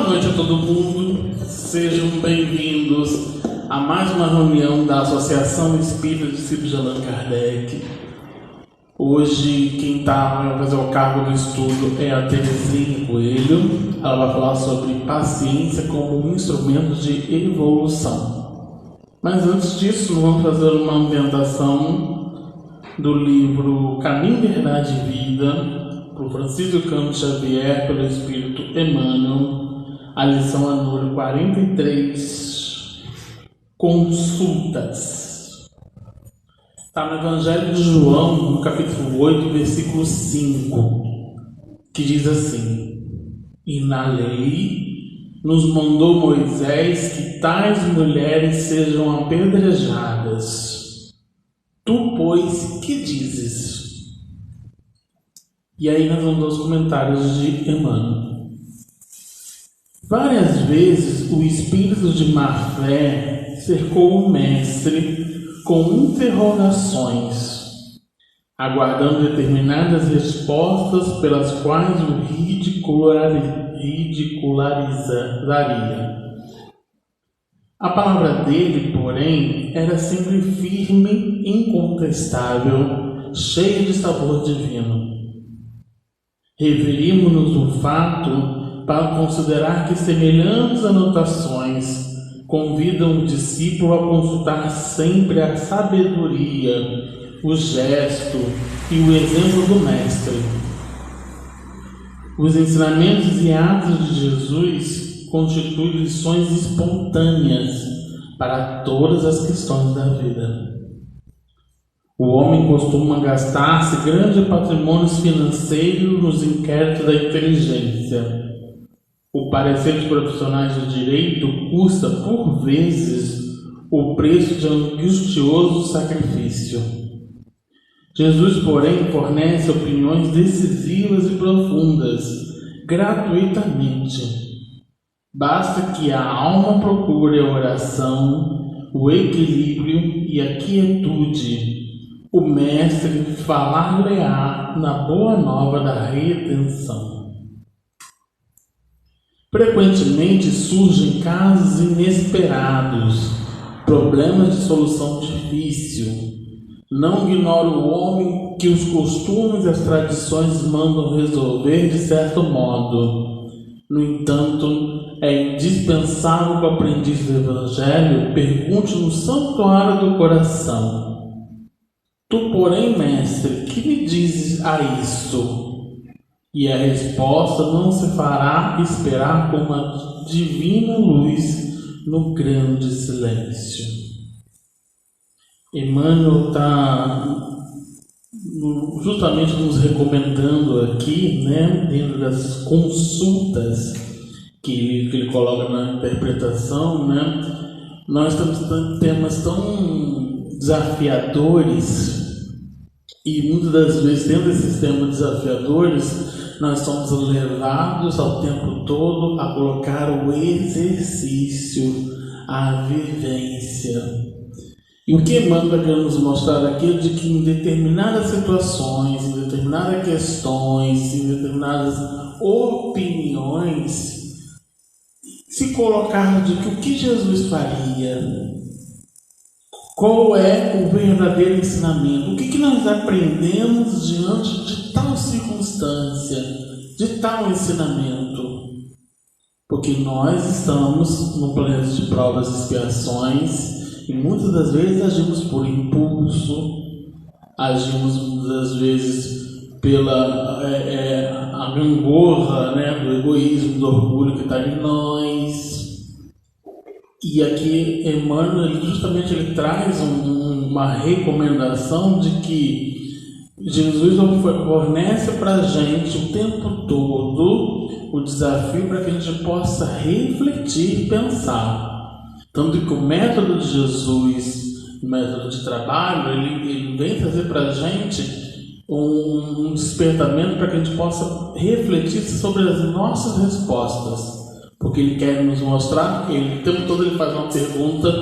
noite a todo mundo, sejam bem-vindos a mais uma reunião da Associação Espírita Discípulos de Allan Kardec. Hoje quem vai fazer o cargo do estudo é a Terezinha Coelho. Ela vai falar sobre paciência como um instrumento de evolução. Mas antes disso, vamos fazer uma ambientação do livro Caminho, Verdade e Vida, por Francisco Cândido Xavier, pelo Espírito Emmanuel, a lição é número 43, Consultas. Está no Evangelho de João, no capítulo 8, versículo 5, que diz assim: E na lei nos mandou Moisés que tais mulheres sejam apedrejadas. Tu, pois, que dizes? E aí nós vamos aos comentários de Emmanuel. Várias vezes o espírito de má-fé cercou o mestre com interrogações, aguardando determinadas respostas pelas quais o ridicularizaria. A palavra dele, porém, era sempre firme, incontestável, cheia de sabor divino. Referimos-nos no fato para considerar que semelhantes anotações convidam o discípulo a consultar sempre a sabedoria, o gesto e o exemplo do Mestre. Os ensinamentos e atos de Jesus constituem lições espontâneas para todas as questões da vida. O homem costuma gastar-se grandes patrimônios financeiros nos inquéritos da inteligência. O parecer dos profissionais do direito custa, por vezes, o preço de angustioso sacrifício. Jesus, porém, fornece opiniões decisivas e profundas, gratuitamente. Basta que a alma procure a oração, o equilíbrio e a quietude. O mestre falar-lhe-á na boa nova da redenção. Frequentemente surgem casos inesperados, problemas de solução difícil. Não ignora o homem que os costumes e as tradições mandam resolver de certo modo. No entanto, é indispensável que o aprendiz do Evangelho pergunte no santuário do coração: Tu, porém, mestre, que me dizes a isso? E a resposta não se fará esperar com uma divina luz no grande silêncio. Emmanuel está justamente nos recomendando aqui, dentro das consultas que ele coloca na interpretação, nós temos temas tão desafiadores, e muitas das vezes, dentro desses temas desafiadores, nós somos levados ao tempo todo a colocar o exercício, a vivência. E o que Emmanuel está querendo nos mostrar aqui é de que em determinadas situações, em determinadas questões, em determinadas opiniões, se colocar de que o que Jesus faria, qual é o verdadeiro ensinamento, o que nós aprendemos diante de tal circunstância, de tal ensinamento. Porque nós estamos num planeta de provas e expiações e muitas das vezes agimos por impulso, agimos muitas das vezes pela a gangorra do egoísmo, do orgulho que está em nós. E aqui Emmanuel ele traz uma recomendação de que Jesus fornece para a gente o tempo todo o desafio para que a gente possa refletir e pensar. Tanto que o método de Jesus, o método de trabalho, ele vem trazer para a gente um despertamento para que a gente possa refletir sobre as nossas respostas. Porque ele quer nos mostrar, o tempo todo ele faz uma pergunta,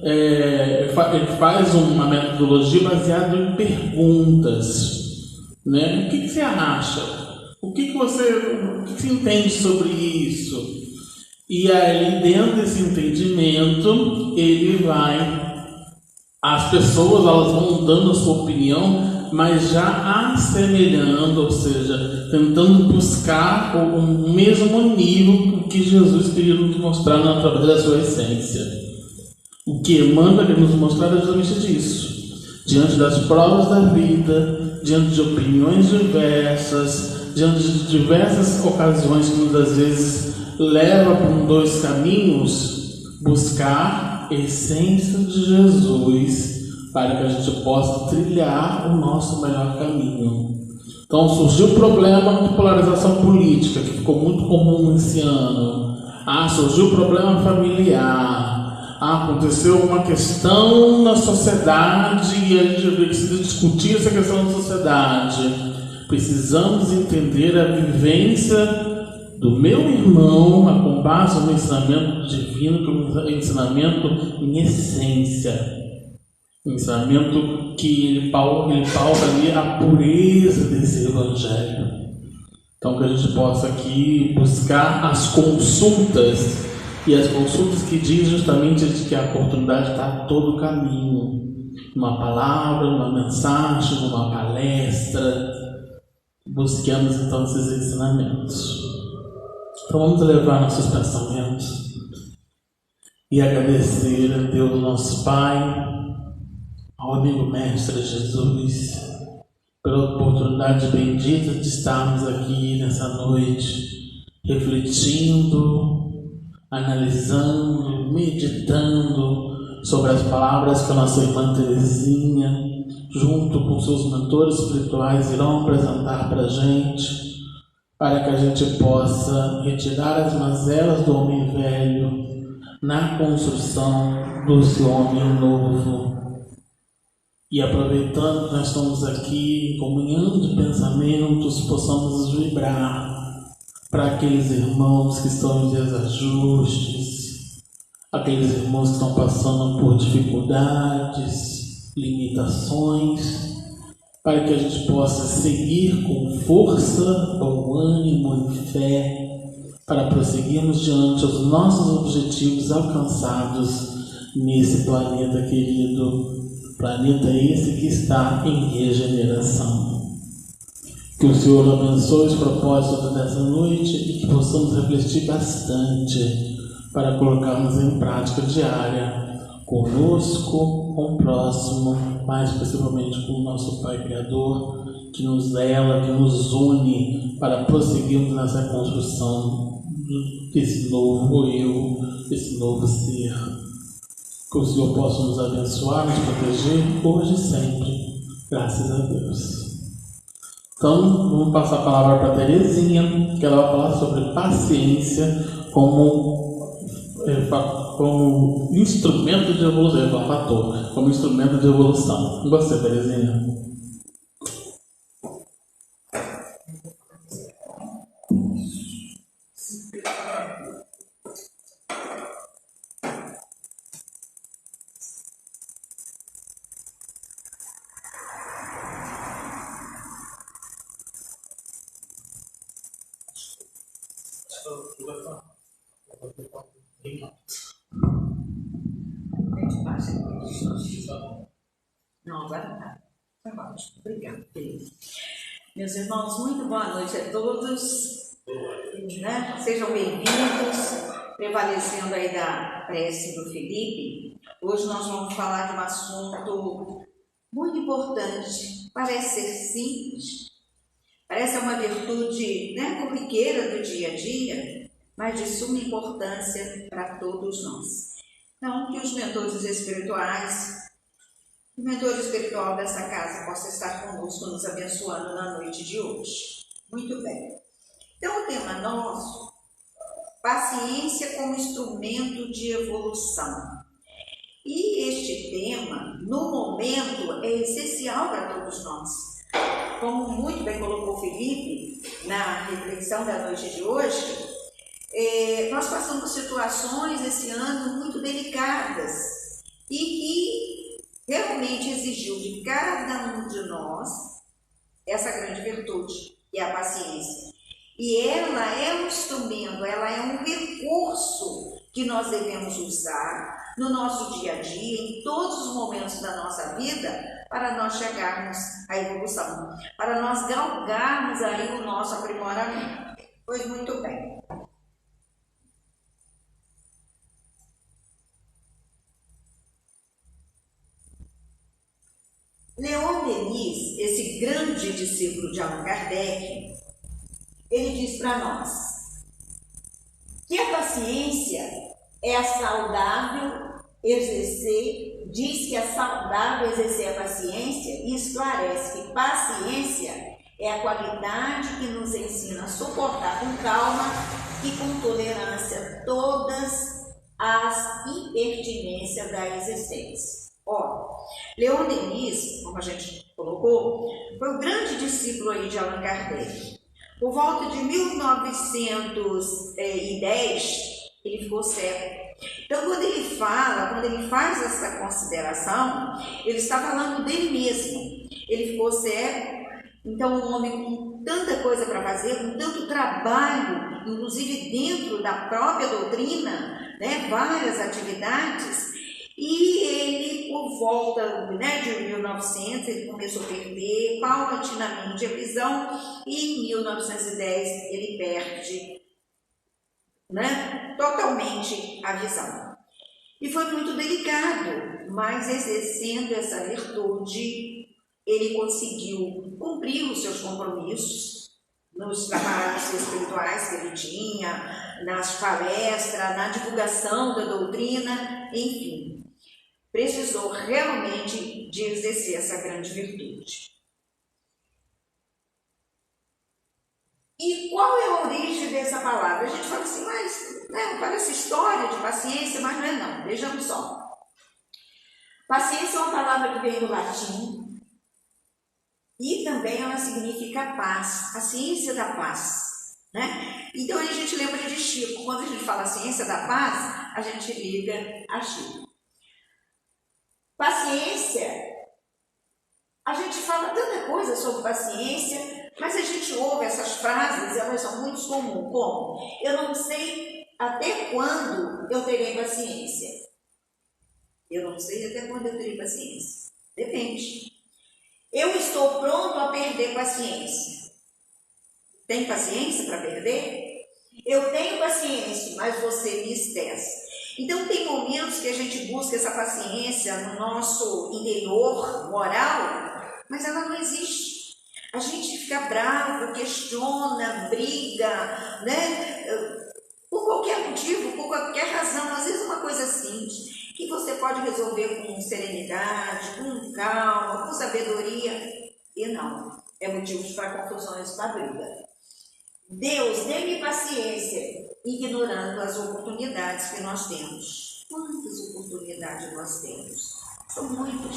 ele faz uma metodologia baseada em perguntas. O que você acha? O que você entende sobre isso? E aí, dentro desse entendimento, as pessoas elas vão dando a sua opinião, mas já assemelhando, ou seja, tentando buscar o mesmo nível que Jesus queria nos mostrar através da sua essência. O que Emmanuel quer nos mostrar é justamente disso. Diante das provas da vida, diante de opiniões diversas, diante de diversas ocasiões que muitas vezes leva por dois caminhos, buscar a essência de Jesus para que a gente possa trilhar o nosso melhor caminho. Então surgiu o problema de polarização política, que ficou muito comum esse ano. Surgiu o problema familiar. Aconteceu uma questão na sociedade e a gente precisa discutir essa questão na sociedade. Precisamos entender a vivência do meu irmão com base no ensinamento divino, que é um ensinamento em essência. Um ensinamento que ele pauta ali a pureza desse evangelho. Então que a gente possa aqui buscar as consultas, e as consultas que diz justamente de que a oportunidade está a todo caminho. Uma palavra, uma mensagem, uma palestra. Busquemos então esses ensinamentos. Então vamos levar nossos pensamentos e agradecer a Deus nosso Pai, ao amigo Mestre Jesus, pela oportunidade bendita de estarmos aqui nessa noite, refletindo, analisando, meditando sobre as palavras que a nossa irmã Terezinha, junto com seus mentores espirituais, irão apresentar para a gente, para que a gente possa retirar as mazelas do homem velho na construção desse homem novo. E aproveitando que nós estamos aqui em comunhão de pensamentos, possamos vibrar para aqueles irmãos que estão em desajustes, aqueles irmãos que estão passando por dificuldades, limitações, para que a gente possa seguir com força, com ânimo e fé, para prosseguirmos diante dos nossos objetivos alcançados nesse planeta querido, planeta esse que está em regeneração. Que o Senhor abençoe os propósitos dessa noite e que possamos refletir bastante para colocarmos em prática diária conosco, com o próximo, mais principalmente com o nosso Pai Criador, que nos zela, que nos une para prosseguirmos nessa construção desse novo eu, desse novo ser. Que o Senhor possa nos abençoar, nos proteger, hoje e sempre. Graças a Deus. Então, vamos passar a palavra para a Terezinha, que ela vai falar sobre paciência como instrumento de evolução, como instrumento de evolução. Com você, Terezinha. Não, agora tá. Tá bom. Obrigada. Meus irmãos, muito boa noite a todos. Né? Sejam bem-vindos. Prevalecendo aí da prece do Felipe, hoje nós vamos falar de um assunto muito importante. Parece ser simples, parece uma virtude, né, corriqueira do dia a dia, mas de suma importância para todos nós. Então, que os mentores espirituais, o mentor espiritual dessa casa possa estar conosco, nos abençoando na noite de hoje. Muito bem. Então, o tema nosso, paciência como instrumento de evolução. E este tema, no momento, é essencial para todos nós. Como muito bem colocou o Felipe na reflexão da noite de hoje, nós passamos por situações esse ano muito delicadas e que realmente exigiu de cada um de nós essa grande virtude, que é a paciência. E ela é um instrumento, ela é um recurso que nós devemos usar no nosso dia a dia, em todos os momentos da nossa vida, para nós chegarmos à evolução, para nós galgarmos aí o nosso aprimoramento. Pois muito bem. Leon Denis, esse grande discípulo de Allan Kardec, ele diz para nós que a paciência é saudável exercer, diz que é saudável exercer a paciência e esclarece que paciência é a qualidade que nos ensina a suportar com calma e com tolerância todas as impertinências da existência. Leon Denis, como a gente colocou, foi o grande discípulo aí de Allan Kardec. Por volta de 1910, ele ficou cego. Então, quando ele faz essa consideração, ele está falando dele mesmo. Ele ficou cego, então um homem com tanta coisa para fazer, com tanto trabalho, inclusive dentro da própria doutrina, né, várias atividades, e ele, por volta de 1900, ele começou a perder paulatinamente a visão, e em 1910 ele perde, né, totalmente a visão. E foi muito delicado, mas exercendo essa virtude, ele conseguiu cumprir os seus compromissos nos trabalhos espirituais que ele tinha, nas palestras, na divulgação da doutrina, enfim. Precisou realmente de exercer essa grande virtude. E qual é a origem dessa palavra? A gente fala assim, mas parece história de paciência, mas não é não. Vejamos só. Paciência é uma palavra que vem do latim e também ela significa paz, a ciência da paz, né? Então a gente lembra de Chico. Quando a gente fala ciência da paz, a gente liga a Chico. Paciência, a gente fala tanta coisa sobre paciência, mas a gente ouve essas frases, elas são muito comuns, como: eu não sei até quando eu terei paciência. Eu não sei até quando eu terei paciência. Depende. Eu estou pronto a perder paciência. Tem paciência para perder? Eu tenho paciência, mas você me estressa. Então, tem momentos que a gente busca essa paciência no nosso interior moral, mas ela não existe. A gente fica bravo, questiona, briga, né? Por qualquer motivo, por qualquer razão, às vezes uma coisa simples, que você pode resolver com serenidade, com calma, com sabedoria, e não, é motivo para confusões, para briga. Deus, dê-me paciência, ignorando as oportunidades que nós temos. Quantas oportunidades nós temos? São muitas.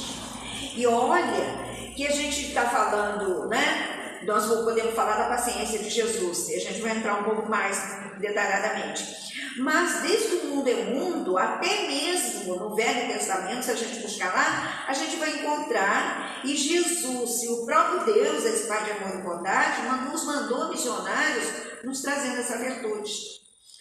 E olha que a gente está falando, né? Nós podemos falar da paciência de Jesus, e a gente vai entrar um pouco mais detalhadamente. Mas desde que o mundo é mundo, até mesmo no Velho Testamento, se a gente buscar lá, a gente vai encontrar, e Jesus, e o próprio Deus, esse Pai de amor e bondade, nos mandou missionários nos trazendo essa virtude.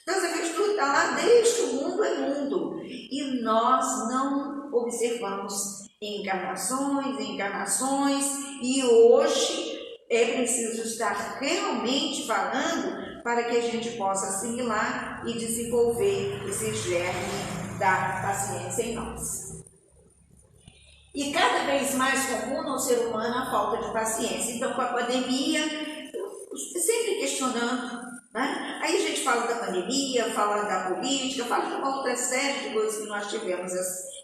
Então essa virtude está lá desde que o mundo é mundo, e nós não observamos encarnações, e hoje é preciso estar realmente falando para que a gente possa assimilar e desenvolver esse germe da paciência em nós. E cada vez mais comum no ser humano a falta de paciência. Então, com a pandemia, sempre questionando, né? Aí a gente fala da pandemia, fala da política, fala de uma outra série de coisas que nós tivemos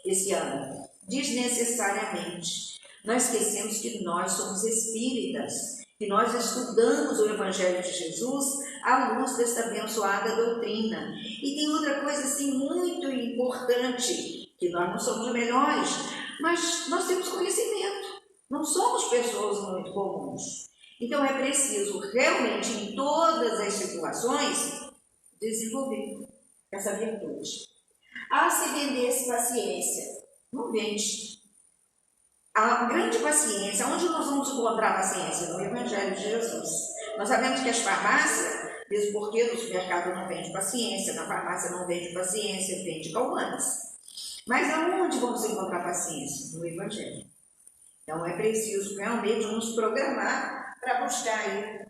esse ano. Desnecessariamente. Nós esquecemos que nós somos espíritas, que nós estudamos o Evangelho de Jesus à luz desta abençoada doutrina. E tem outra coisa assim muito importante, que nós não somos melhores, mas nós temos conhecimento, não somos pessoas muito comuns. Então é preciso realmente em todas as situações desenvolver essa virtude. Se vendesse paciência, não vende. A grande paciência, onde nós vamos encontrar a paciência? No Evangelho de Jesus. Nós sabemos que as farmácias, mesmo porque no supermercado não vende paciência, na farmácia não vende paciência, vende calmantes. Mas aonde vamos encontrar paciência? No Evangelho. Então é preciso realmente nos programar para buscar aí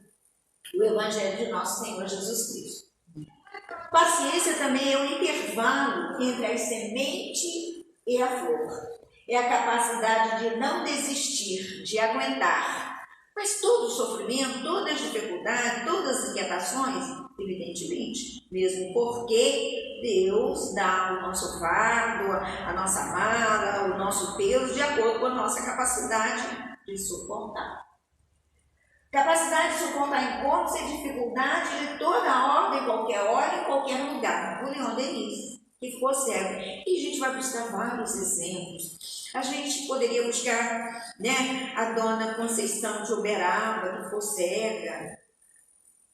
o Evangelho de nosso Senhor Jesus Cristo. Paciência também é o intervalo entre a semente e a flor. É a capacidade de não desistir, de aguentar. Mas todo o sofrimento, todas as dificuldades, todas as inquietações, evidentemente, mesmo porque Deus dá o nosso fardo, a nossa mala, o nosso peso, de acordo com a nossa capacidade de suportar. Capacidade de suportar encontros e dificuldades de toda a ordem, qualquer hora, em qualquer lugar. O Leon Denis, que ficou cego. E a gente vai buscar vários exemplos. A gente poderia buscar, né, a dona Conceição de Uberaba, que ficou cega,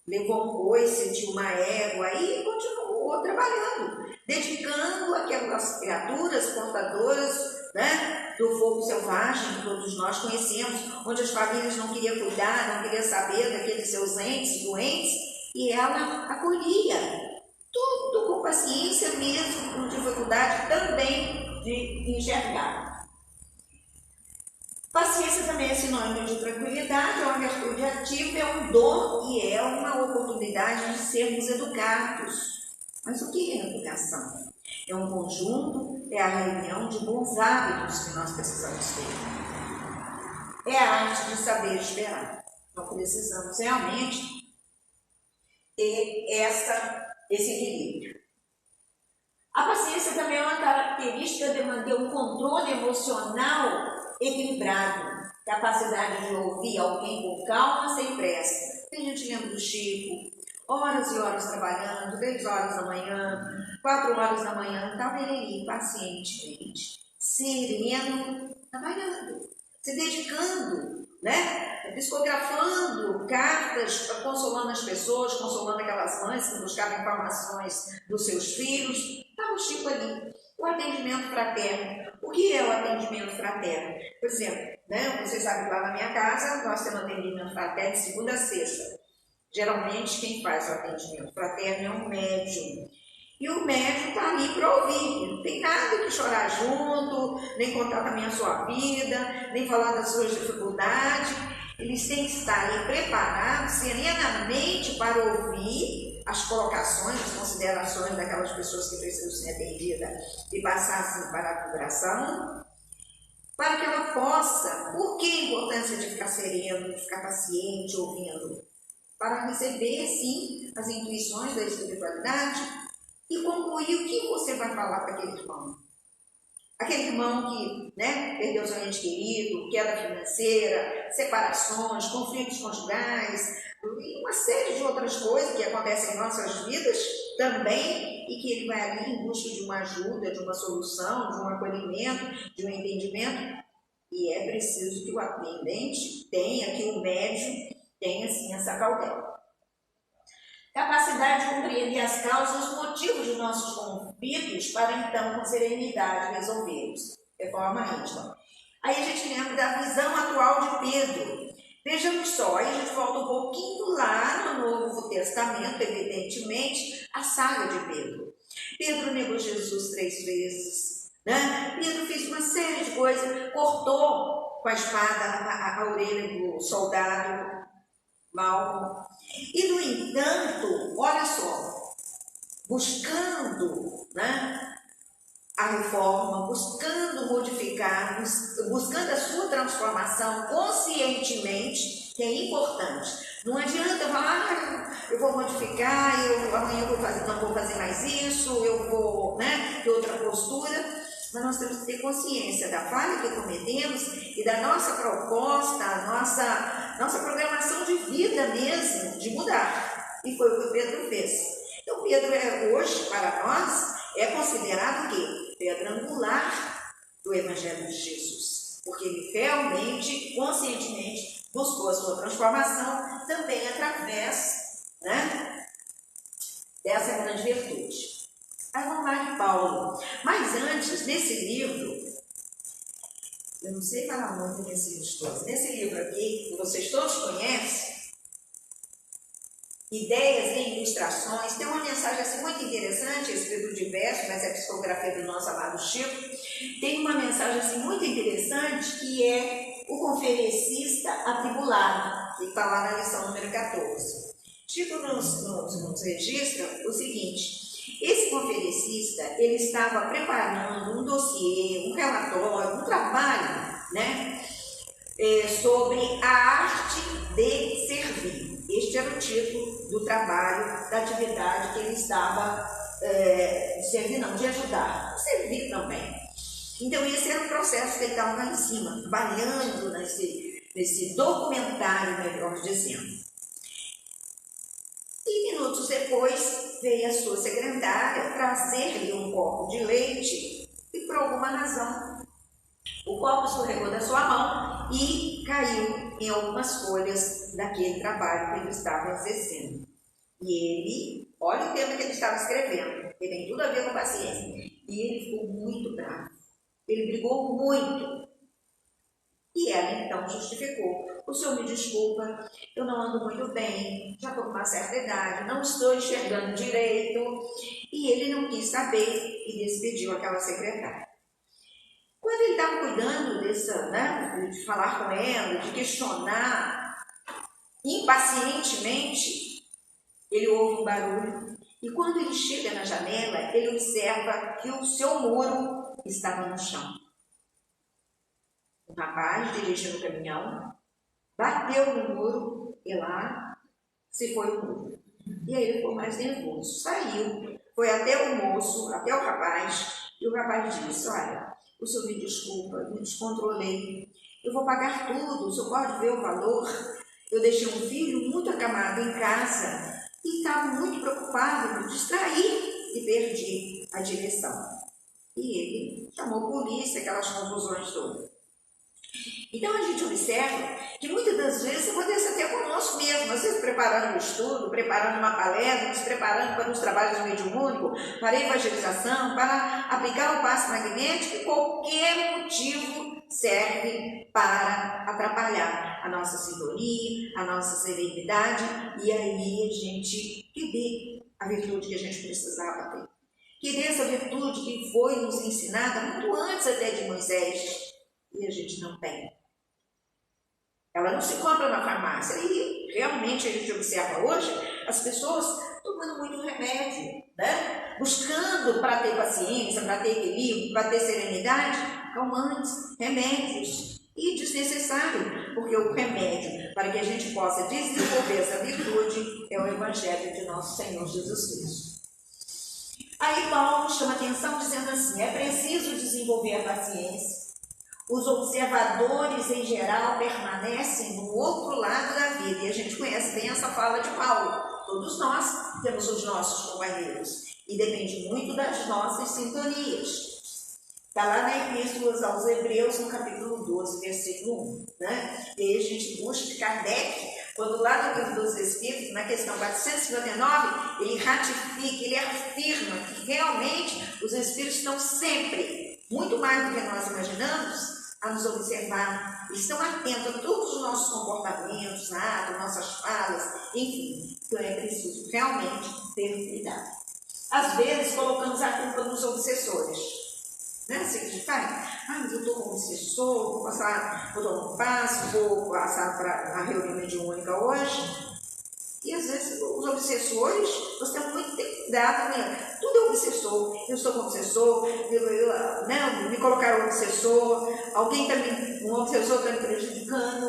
levou um coice de uma égua e continuou trabalhando, dedicando aquelas criaturas portadoras, né, do fogo selvagem que todos nós conhecemos, onde as famílias não queriam cuidar, não queriam saber daqueles seus entes doentes, e ela acolhia, tudo com paciência mesmo, com dificuldade também de enxergar. Paciência também é sinônimo de tranquilidade, é uma virtude ativa, é um dom e é uma oportunidade de sermos educados. Mas o que é educação? É um conjunto, é a reunião de bons hábitos que nós precisamos ter. É a arte de saber esperar. Então precisamos realmente ter esse equilíbrio. A paciência também é uma característica de manter um controle emocional equilibrado, capacidade de ouvir alguém com calma, sem pressa. Tem gente lembra do Chico, horas e horas trabalhando, 3 horas da manhã, 4 horas da manhã, estava ele pacientemente, sereno, trabalhando, se dedicando, né? Psicografando cartas, consolando as pessoas, consolando aquelas mães que buscavam informações dos seus filhos. Estava o Chico ali. O atendimento fraterno. O que é o atendimento fraterno? Por exemplo, né, vocês sabem que lá na minha casa nós temos atendimento fraterno de segunda a sexta. Geralmente quem faz o atendimento fraterno é um médium. E o médium está ali para ouvir. Não tem nada que chorar junto, nem contar também a sua vida, nem falar das suas dificuldades. Eles têm que estar ali preparados, serenamente, para ouvir as colocações, as considerações daquelas pessoas que precisam ser atendidas e passar assim para a vibração, para que ela possa. Por que a importância de ficar sereno, de ficar paciente, ouvindo? Para receber, sim, as intuições da espiritualidade e concluir o que você vai falar para aquele irmão. Aquele irmão que, né, perdeu seu ente querido, queda financeira, separações, conflitos conjugais, e uma série de outras coisas que acontecem em nossas vidas também, e que ele vai ali em busca de uma ajuda, de uma solução, de um acolhimento, de um entendimento. E é preciso que o atendente tenha, que o médium tenha, assim, essa cautela. Capacidade de compreender as causas, os motivos de nossos conflitos, para então, com serenidade, resolvê-los de forma íntima. Aí a gente lembra da visão atual de Pedro. Vejamos só, aí a gente volta um pouquinho lá no Novo Testamento, evidentemente, a saga de Pedro. Pedro negou Jesus 3 vezes, né? Pedro fez uma série de coisas, cortou com a espada a orelha do soldado Malco. E, no entanto, olha só, buscando, né, a reforma, buscando modificar, buscando a sua transformação conscientemente, que é importante. Não adianta falar, eu vou modificar, amanhã não vou fazer mais isso, eu vou, né, ter outra postura. Mas nós temos que ter consciência da falha que cometemos e da nossa proposta, a nossa programação de vida mesmo, de mudar. E foi o que o Pedro fez. Então, Pedro hoje, para nós, é considerado o quê? Pedra angular do Evangelho de Jesus. Porque ele realmente, conscientemente, buscou a sua transformação também através, né, dessa grande virtude. Aí vamos lá de Paulo. Mas antes, nesse livro, eu não sei falar muito nesse livro, nesse livro aqui, que vocês todos conhecem, ideias e ilustrações. Tem uma mensagem assim muito interessante, escrito diverso, mas é a psicografia do nosso amado Chico. Tem uma mensagem assim muito interessante que é o conferencista atribulado, que está lá na lição número 14. Chico nos registra o seguinte: esse conferencista, ele estava preparando um dossiê, um relatório, um trabalho, né, sobre a arte de servir. Este era o título do trabalho, da atividade que ele estava servindo, de ajudar, servir também. Então esse era o processo que ele estava lá em cima, trabalhando nesse documentário, melhor dizendo. E minutos depois veio a sua secretária trazer-lhe um copo de leite e, por alguma razão, o copo escorregou da sua mão e caiu em algumas folhas daquele trabalho que ele estava exercendo. E ele, olha o tema que ele estava escrevendo, que tem tudo a ver com paciência, e ele ficou muito bravo. Ele brigou muito. E ela então justificou: o senhor me desculpa, eu não ando muito bem, já estou com uma certa idade, não estou enxergando direito. E ele não quis saber e despediu aquela secretária. Quando ele estava cuidando de falar com ela, de questionar impacientemente, ele ouve um barulho. E quando ele chega na janela, ele observa que o seu muro estava no chão. Um rapaz dirigindo o caminhão bateu no muro e lá se foi o muro. E aí ele ficou mais nervoso. Saiu, foi até o moço, até o rapaz, e o rapaz disse: olha, o senhor me desculpa, me descontrolei. Eu vou pagar tudo, o senhor pode ver o valor. Eu deixei um filho muito acamado em casa e estava muito preocupado, me distraí e perdi a direção. E ele chamou a polícia, aquelas confusões todas. Então a gente observa que muitas das vezes acontece até conosco mesmo, às vezes preparando um estudo, preparando uma palestra, nos preparando para os trabalhos mediúnicos, para a evangelização, para aplicar o passe magnético, e qualquer motivo serve para atrapalhar a nossa sintonia, a nossa serenidade, e aí a gente perder a virtude que a gente precisava ter. Que essa virtude que foi nos ensinada muito antes até de Moisés, e a gente não tem. Ela não se compra na farmácia. E realmente a gente observa hoje as pessoas tomando muito remédio, né? Buscando para ter paciência, para ter equilíbrio, para ter serenidade, calmantes, remédios. E desnecessário, porque o remédio para que a gente possa desenvolver essa virtude é o Evangelho de nosso Senhor Jesus Cristo. Aí Paulo chama atenção dizendo assim: é preciso desenvolver a paciência. Os observadores, em geral, permanecem no outro lado da vida. E a gente conhece bem essa fala de Paulo. Todos nós temos os nossos companheiros. E depende muito das nossas sintonias. Está lá na Epístola aos Hebreus, no capítulo 12, versículo 1. Né? E aí a gente busca Kardec, quando lá no Livro dos Espíritos, na questão 459, ele ratifica, ele afirma que realmente os Espíritos estão sempre, muito mais do que nós imaginamos, a nos observar, estão atentos a todos os nossos comportamentos, atos, nossas falas, enfim. Então é preciso realmente ter cuidado. Às vezes colocamos a culpa nos obsessores. Não é assim que a gente faz? Mas eu estou com obsessor, vou tomar um passo, vou passar para a reunião mediúnica hoje. E às vezes os obsessores, nós temos muito que ter cuidado, né? Tudo é obsessor. Eu estou com obsessor, não, me colocaram obsessor, um obsessor está me prejudicando.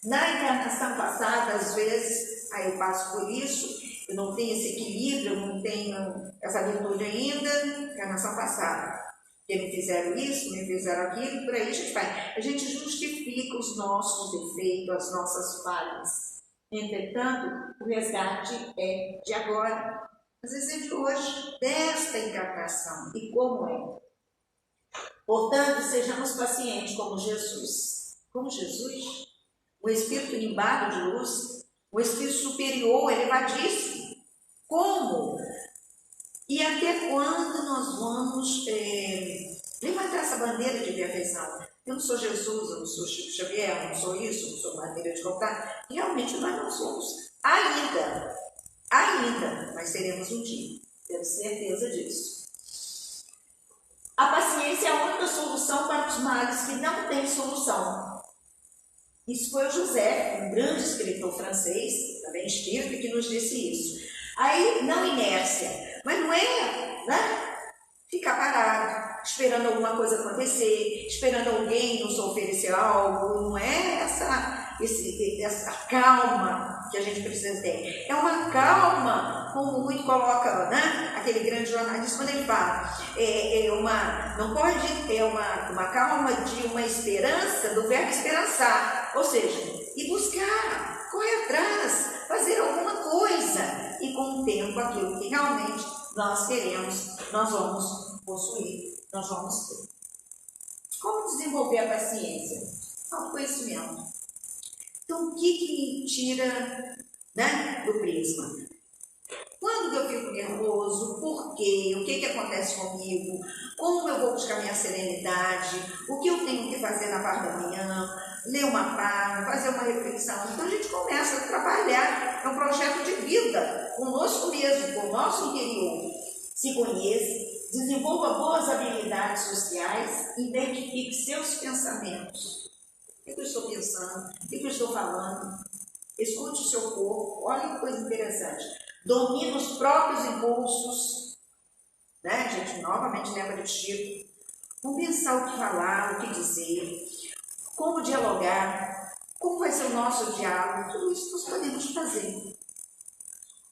Na encarnação passada, às vezes, aí eu passo por isso, eu não tenho esse equilíbrio, eu não tenho essa virtude ainda, encarnação passada. Porque me fizeram isso, me fizeram aquilo, por aí a gente vai. A gente justifica os nossos defeitos, as nossas falhas. Entretanto, o resgate é de agora, às vezes é de hoje, desta encarnação. E como é? Portanto, sejamos pacientes como Jesus. Como Jesus, um espírito nimbado de luz, um espírito superior, elevadíssimo. Como? E até quando nós vamos levantar essa bandeira de perfeição? Eu não sou Jesus, eu não sou Chico Xavier, eu não sou isso, eu não sou maneira de contar. Realmente nós não somos ainda. ainda, mas seremos um dia. Tenho certeza disso. A paciência é a única solução para os males que não têm solução. Isso foi o José, um grande escritor francês, também espírita, que nos disse isso. Aí, não inércia, mas não é, né? Ficar parado, esperando alguma coisa acontecer, esperando alguém nos oferecer algo, não é essa calma que a gente precisa ter. É uma calma, como muito coloca, né? Aquele grande jornalista, quando ele fala, uma calma de uma esperança, do verbo esperançar, ou seja, ir buscar, correr atrás, fazer alguma coisa, e com o tempo aquilo que realmente nós queremos, nós vamos possuir, nós vamos ter. Como desenvolver a paciência? Autoconhecimento. Então, o que me tira, né, do prisma? Quando eu fico nervoso, por quê? O que acontece comigo? Como eu vou buscar minha serenidade? O que eu tenho que fazer na parte da manhã? Ler uma página, fazer uma reflexão. Então a gente começa a trabalhar, é um projeto de vida, conosco mesmo, com o nosso interior. Se conheça, desenvolva boas habilidades sociais, identifique seus pensamentos. O que eu estou pensando? O que eu estou falando? Escute o seu corpo, olha que coisa interessante. Domine os próprios impulsos, né? A gente novamente lembra de Chico. Vamos pensar o que falar, o que dizer, como dialogar, como vai ser o nosso diálogo, tudo isso nós podemos fazer.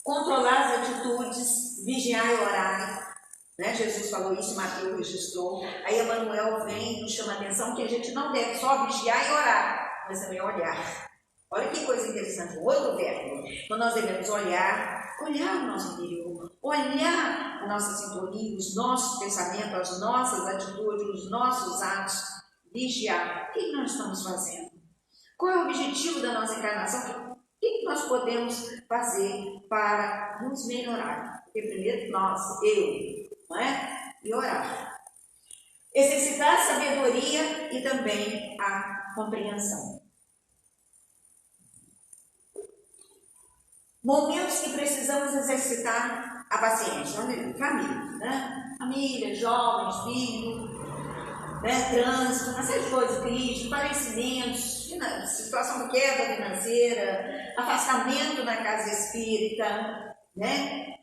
Controlar as atitudes, vigiar e orar. Né? Jesus falou isso, Mateus registrou. Aí Emmanuel vem e nos chama a atenção que a gente não deve só vigiar e orar, mas também olhar. Olha que coisa interessante, o outro verbo. Então nós devemos olhar o nosso interior, olhar a nossa sintonia, os nossos pensamentos, as nossas atitudes, os nossos atos, vigiar. O que nós estamos fazendo? Qual é o objetivo da nossa encarnação? O que nós podemos fazer para nos melhorar? Porque primeiro nós, não é? E orar. Exercitar a sabedoria e também a compreensão. Momentos que precisamos exercitar a paciência. Família, né? Família, jovens, filhos, né? Trânsito, uma série de coisas, crise, falecimentos, situação de quebra financeira, afastamento na casa espírita, né?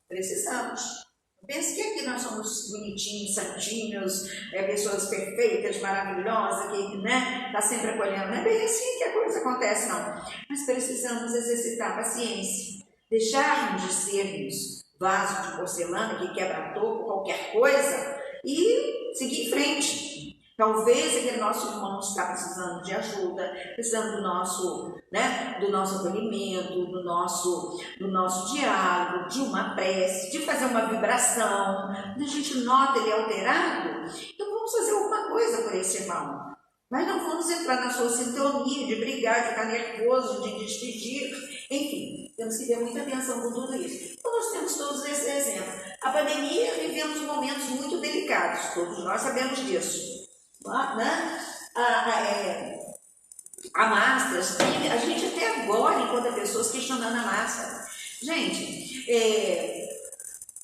Precisamos. Pense que aqui nós somos bonitinhos, santinhos, pessoas perfeitas, maravilhosas, que está sempre acolhendo. Não é bem assim que a coisa acontece, não. Mas precisamos exercitar a paciência, deixarmos de sermos vaso de porcelana que quebra topo, qualquer coisa, e seguir em frente. Talvez aquele nosso irmão está precisando de ajuda, precisando do nosso acolhimento, do nosso diálogo, de uma prece, de fazer uma vibração. Quando a gente nota ele alterado, então vamos fazer alguma coisa por esse irmão. Mas não vamos entrar na sua sintonia de brigar, de ficar nervoso, de despedir. Enfim, temos que ter muita atenção com tudo isso. Então nós temos todos esses exemplos. A pandemia, vivemos momentos muito delicados, todos nós sabemos disso. Né? A máscara, a gente até agora encontra pessoas questionando a máscara. Gente,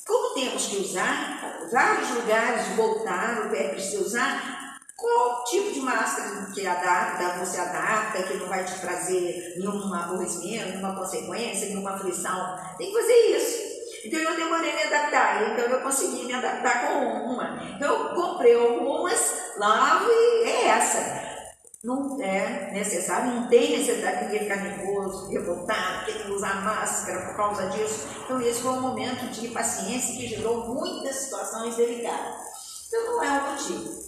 como temos que usar, vários lugares voltaram, é preciso usar, qual tipo de máscara que você adapta, que não vai te trazer nenhum aborrecimento, nenhuma consequência, nenhuma aflição. Tem que fazer isso. Então eu demorei a me adaptar, então eu consegui me adaptar com uma. Então eu comprei algumas, lavo e é essa. Não é necessário, não tem necessidade de ficar nervoso, revoltado, que tem que usar máscara por causa disso. Então esse foi um momento de paciência que gerou muitas situações delicadas. Então não é o motivo.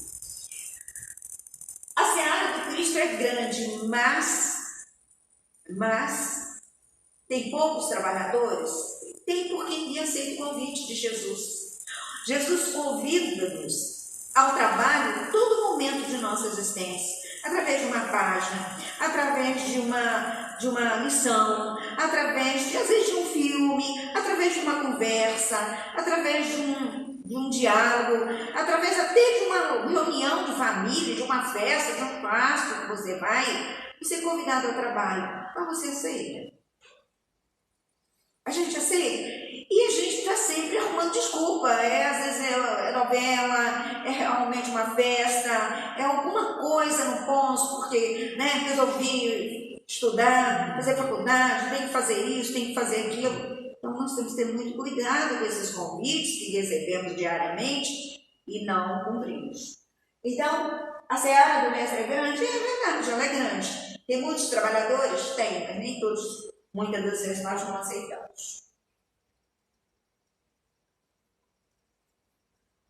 A seara do Cristo é grande, mas tem poucos trabalhadores. Tem porque ninguém aceita o convite de Jesus. Jesus convida-nos ao trabalho em todo momento de nossa existência, através de uma página, através de uma missão, através de, às vezes, de um filme, através de uma conversa, através de um diálogo, através até de uma reunião de família, de uma festa, de um pasto que você vai, você é convidado ao trabalho, mas você aceita. A gente aceita. E a gente está sempre arrumando desculpa. Às vezes é novela, é realmente uma festa, é alguma coisa no posto, porque resolvi estudar, fazer faculdade, tem que fazer isso, tem que fazer aquilo. Então nós temos que ter muito cuidado com esses convites que recebemos diariamente e não cumprimos. Então, a seara do mestre é grande? É verdade, ela é grande. Tem muitos trabalhadores? Tem, mas nem todos, muitas das vezes nós não aceitamos.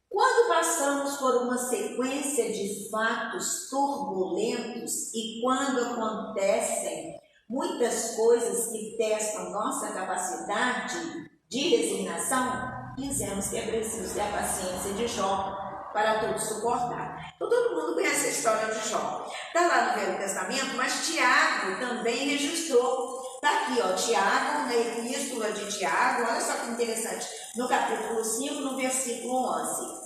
Quando passamos por uma sequência de fatos turbulentos e quando acontecem muitas coisas que testam nossa capacidade de resignação, dizemos que é preciso ter a paciência de Jó para tudo suportar. Então, todo mundo conhece a história de Jó. Está lá no Velho Testamento, mas Tiago também registrou. Está aqui, ó, Tiago, na epístola de Tiago, olha só que interessante, no capítulo 5, no versículo 11.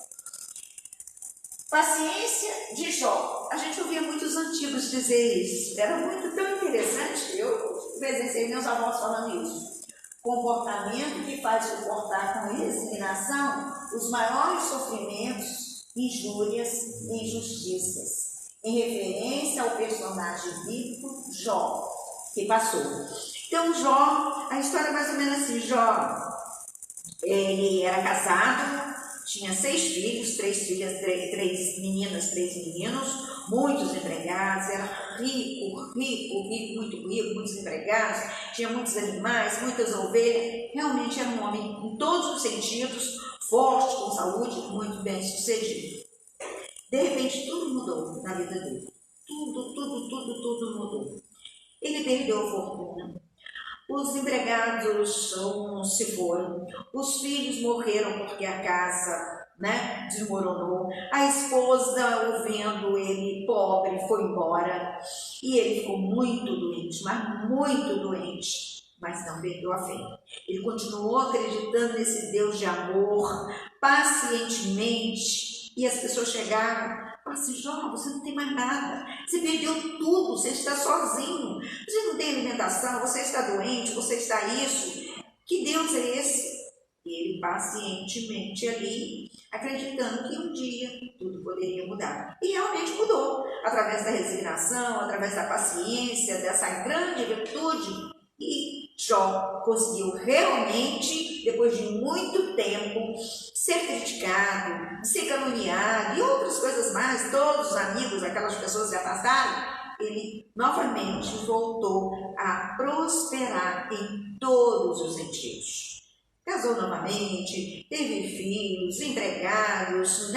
Paciência de Jó. A gente ouvia muitos antigos dizer isso. Era muito tão interessante. Eu presenciei meus avós falando isso. Comportamento que faz suportar com resignação os maiores sofrimentos, injúrias e injustiças. Em referência ao personagem bíblico Jó, que passou. Então, Jó, a história é mais ou menos assim. Jó, ele era casado, tinha 6 filhos, 3 filhas, 3 meninas, 3 meninos, muitos empregados, era rico, muito rico, muitos empregados, tinha muitos animais, muitas ovelhas, realmente era um homem em todos os sentidos, forte, com saúde, muito bem sucedido. De repente tudo mudou na vida dele, tudo mudou. Ele perdeu a fortuna. Os empregados se foram, os filhos morreram porque a casa desmoronou, a esposa, o vendo ele pobre, foi embora e ele ficou muito doente, mas não perdeu a fé. Ele continuou acreditando nesse Deus de amor, pacientemente, e as pessoas chegaram. Assim, Jó, você não tem mais nada, você perdeu tudo, você está sozinho, você não tem alimentação, você está doente, você está isso. Que Deus é esse? E ele pacientemente ali, acreditando que um dia tudo poderia mudar. E realmente mudou, através da resignação, através da paciência, dessa grande virtude. E Jó conseguiu realmente, depois de muito tempo, ser criticado, ser caluniado e outras coisas mais, todos os amigos, aquelas pessoas que afastaram, ele novamente voltou a prosperar em todos os sentidos. Casou novamente, teve filhos, empregados,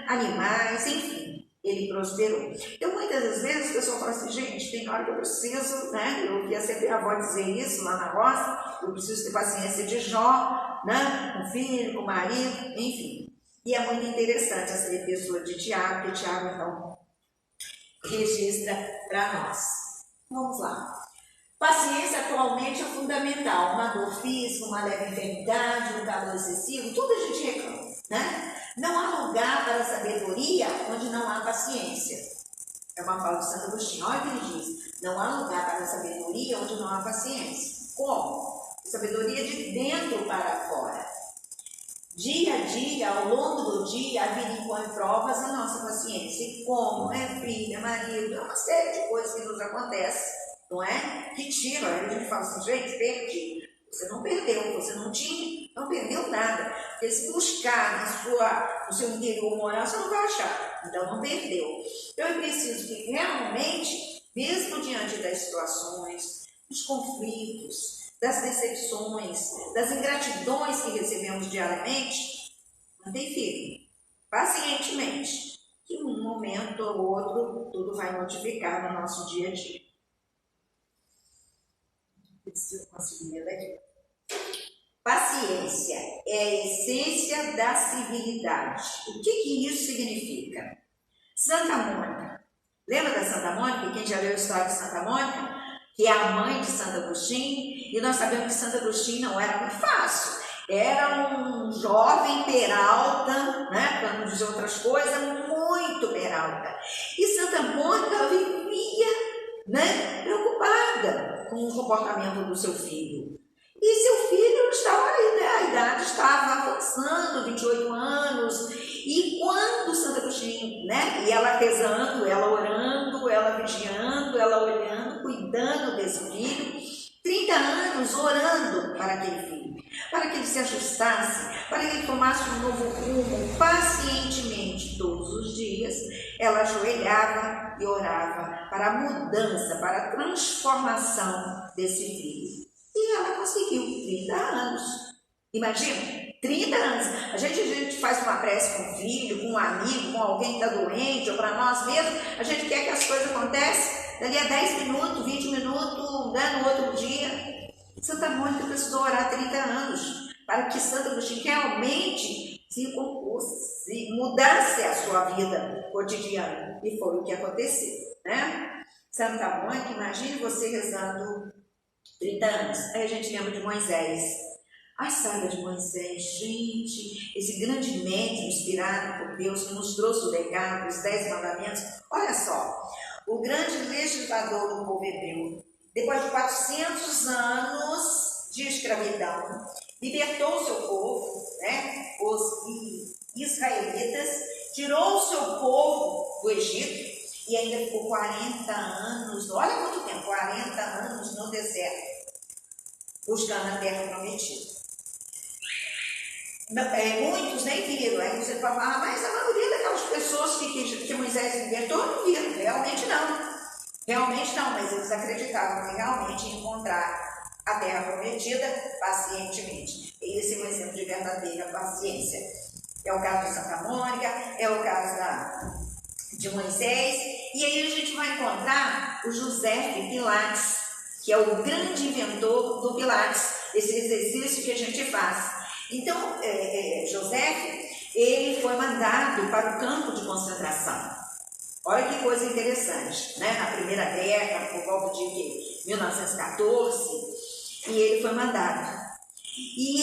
animais, enfim. Ele prosperou. Então, muitas das vezes, o pessoal fala assim, gente, tem hora que eu preciso, eu ouvia sempre a avó dizer isso lá na roça, eu preciso ter paciência de Jó, com o filho, com o marido, enfim. E é muito interessante essa epístola de Tiago, que Tiago, então, registra para nós. Vamos lá. Paciência atualmente é fundamental. Uma dor física, uma leve enfermidade, um calor excessivo, tudo a gente reclama, Não há lugar para a sabedoria onde não há paciência. É uma fala de Santo Agostinho. Olha o que ele diz. Não há lugar para a sabedoria onde não há paciência. Como? Sabedoria de dentro para fora. Dia a dia, ao longo do dia, a vida impõe provas à nossa paciência. E como? Filha, marido, é uma série de coisas que nos acontecem, não é? Que tira. Aí a gente fala assim, gente, perdi. Você não perdeu, você não perdeu nada. Porque se buscar no seu interior moral, você não vai achar. Então, não perdeu. Então, é preciso que realmente, mesmo diante das situações, dos conflitos, das decepções, das ingratidões que recebemos diariamente, mantém firme, pacientemente, que um momento ou outro, tudo vai modificar no nosso dia a dia. Paciência é a essência da civilidade. O que isso significa? Santa Mônica. Lembra da Santa Mônica? Quem já leu a história de Santa Mônica? Que é a mãe de Santo Agostinho. E nós sabemos que Santo Agostinho não era muito fácil. Era um jovem peralta, para não dizer outras coisas, muito peralta. E Santa Mônica, ela vivia preocupada com o comportamento do seu filho. E seu filho estava aí, né? A idade estava avançando, 28 anos, e quando Santo Agostinho, né? E ela rezando, ela orando, ela vigiando, ela olhando, cuidando desse filho, 30 anos orando para aquele filho, para que ele se ajustasse, para que ele tomasse um novo rumo, pacientemente, todos os dias, ela ajoelhava e orava para a mudança, para a transformação desse filho. E ela conseguiu, 30 anos. Imagina, 30 anos. A gente faz uma prece com um filho, com um amigo, com alguém que está doente, ou para nós mesmos, a gente quer que as coisas aconteçam dali a 10 minutos, 20 minutos, né, no outro dia. Santa Mônica precisou orar 30 anos para que Santo Agostinho realmente se mudasse a sua vida cotidiana. E foi o que aconteceu, né? Santa Mônica, imagine você rezando 30 anos. Aí a gente lembra de Moisés. A saga de Moisés, gente, esse grande médium inspirado por Deus que nos trouxe o legado, os 10 mandamentos. Olha só, o grande legislador do povo hebreu, depois de 400 anos de escravidão, libertou o seu povo, né, os israelitas, tirou o seu povo do Egito e ainda ficou 40 anos, olha quanto tempo, 40 anos no deserto, buscando a terra prometida. Muitos nem viram, aí você vai falar, mas a maioria daquelas pessoas que Moisés libertou não viram, realmente não, mas eles acreditavam que realmente ia encontrar a terra prometida pacientemente. Esse é um exemplo de verdadeira paciência. É o caso de Santa Mônica, é o caso de Moisés, e aí a gente vai encontrar o José de Pilates, que é o grande inventor do Pilates, esse exercício que a gente faz. Então, José, ele foi mandado para o campo de concentração. Olha que coisa interessante, né? Na primeira década, por volta de 1914, e ele foi mandado. E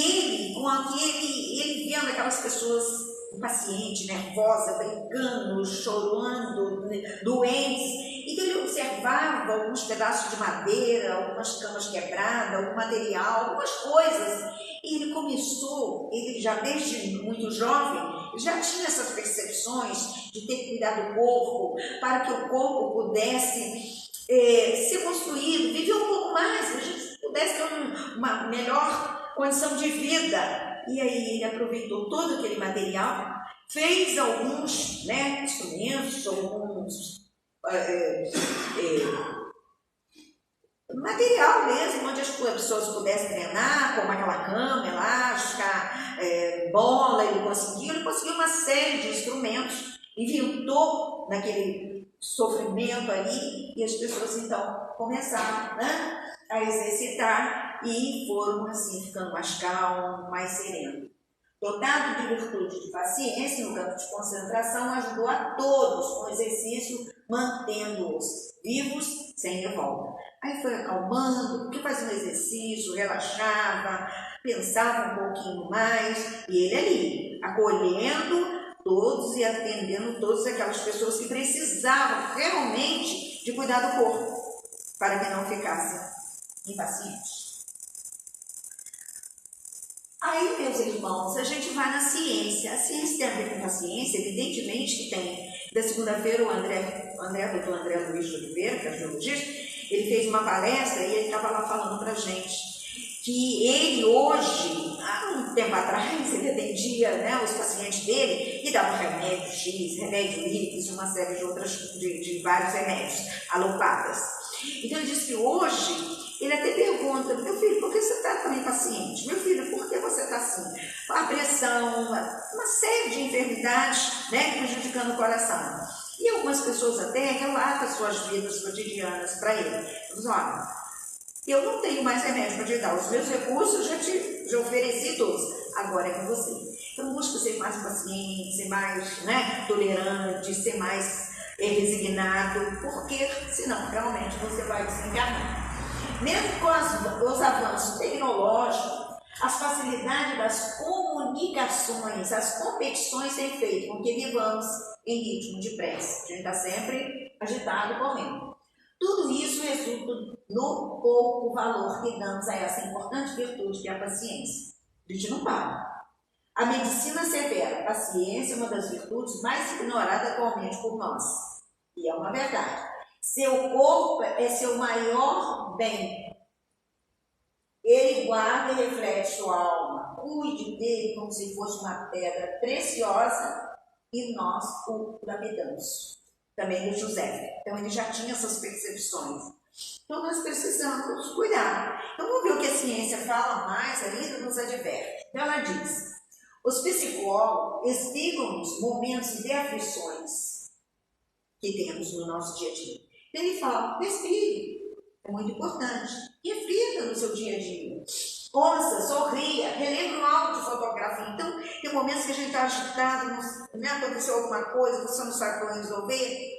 ele vendo aquelas pessoas impacientes, nervosas, brincando, chorando, doentes, então ele observava alguns pedaços de madeira, algumas camas quebradas, algum material, algumas coisas. E ele já desde muito jovem, já tinha essas percepções de ter que cuidar do corpo, para que o corpo pudesse ser construído, viver um pouco mais, a gente pudesse ter uma melhor condição de vida. E aí ele aproveitou todo aquele material, fez alguns, né, instrumentos, alguns material mesmo, onde as pessoas pudessem treinar, como aquela cama elástica, bola, ele conseguiu uma série de instrumentos, inventou naquele sofrimento ali, e as pessoas então começaram, né, a exercitar e foram assim ficando mais calmos, mais serenos. Dotado de virtude de paciência no campo de concentração, ajudou a todos com o exercício, mantendo-os vivos sem revolta. Aí foi acalmando, porque fazia um exercício, relaxava, pensava um pouquinho mais, e ele ali, acolhendo todos e atendendo todas aquelas pessoas que precisavam realmente de cuidar do corpo, para que não ficassem impacientes. Aí, meus irmãos, a gente vai na ciência. A ciência tem a ver com paciência, evidentemente que tem. Da segunda-feira, o doutor André Luiz de Oliveira, que é biologista, ele fez uma palestra e ele estava lá falando para a gente que ele hoje, há um tempo atrás, ele atendia, né, os pacientes dele e dava remédio X, remédio Y, uma série de outras, de vários remédios, alopatas. Então ele disse que hoje, ele até pergunta, meu filho, por que você está tão impaciente? Meu filho, por que você está assim? A pressão, uma série de enfermidades, né, prejudicando o coração. E algumas pessoas até relatam suas vidas cotidianas para ele. Dizem, olha, eu não tenho mais remédio para te dar, os meus recursos já ofereci todos, agora é com você. Então busca ser mais paciente, ser mais, né, tolerante, ser mais resignado, porque senão realmente você vai desencarnar. Mesmo com os avanços tecnológicos, as facilidades das comunicações, as competições têm feito com que vivamos em ritmo de pressa. A gente está sempre agitado, correndo. Tudo isso resulta no pouco valor que damos a essa importante virtude que é a paciência. A gente não para. A medicina severa, a paciência é uma das virtudes mais ignoradas atualmente por nós. E é uma verdade. Seu corpo é seu maior bem. Ele guarda e reflete sua alma. Cuide dele como se fosse uma pedra preciosa e nós o lapidamos. Também o José. Então ele já tinha essas percepções. Então nós precisamos cuidar. Então vamos ver o que a ciência fala mais ainda, nos adverte. Então ela diz: os psicólogos explicam-nos momentos de aflições que temos no nosso dia a dia. Então ele fala: respire, é muito importante. Reflita no seu dia a dia. Ouça, sorria, relembre um álbum de fotografia. Então, tem momentos que a gente está agitado, né? Aconteceu alguma coisa, você não sabe como resolver.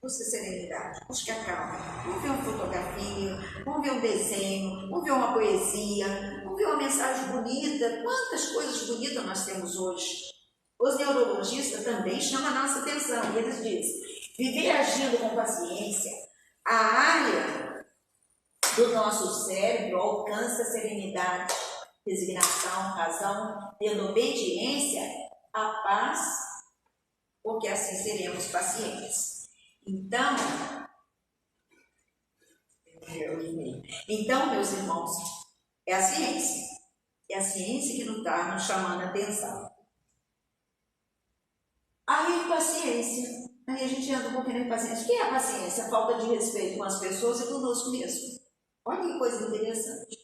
Busque serenidade, busque a calma. Vamos ver uma fotografia, vamos ver um desenho, vamos ver uma poesia, vamos ver uma mensagem bonita. Quantas coisas bonitas nós temos hoje. Os neurologistas também chamam a nossa atenção. E eles dizem: viver agindo com paciência, a área do nosso cérebro alcança serenidade, resignação, razão, tendo obediência, a paz, porque assim seremos pacientes. Então, meus irmãos, é a ciência. É a ciência que nos está nos chamando a atenção. A impaciência. Aí a gente anda um pouquinho na impaciência. O que é a paciência? A falta de respeito com as pessoas e conosco mesmo. Olha que coisa interessante.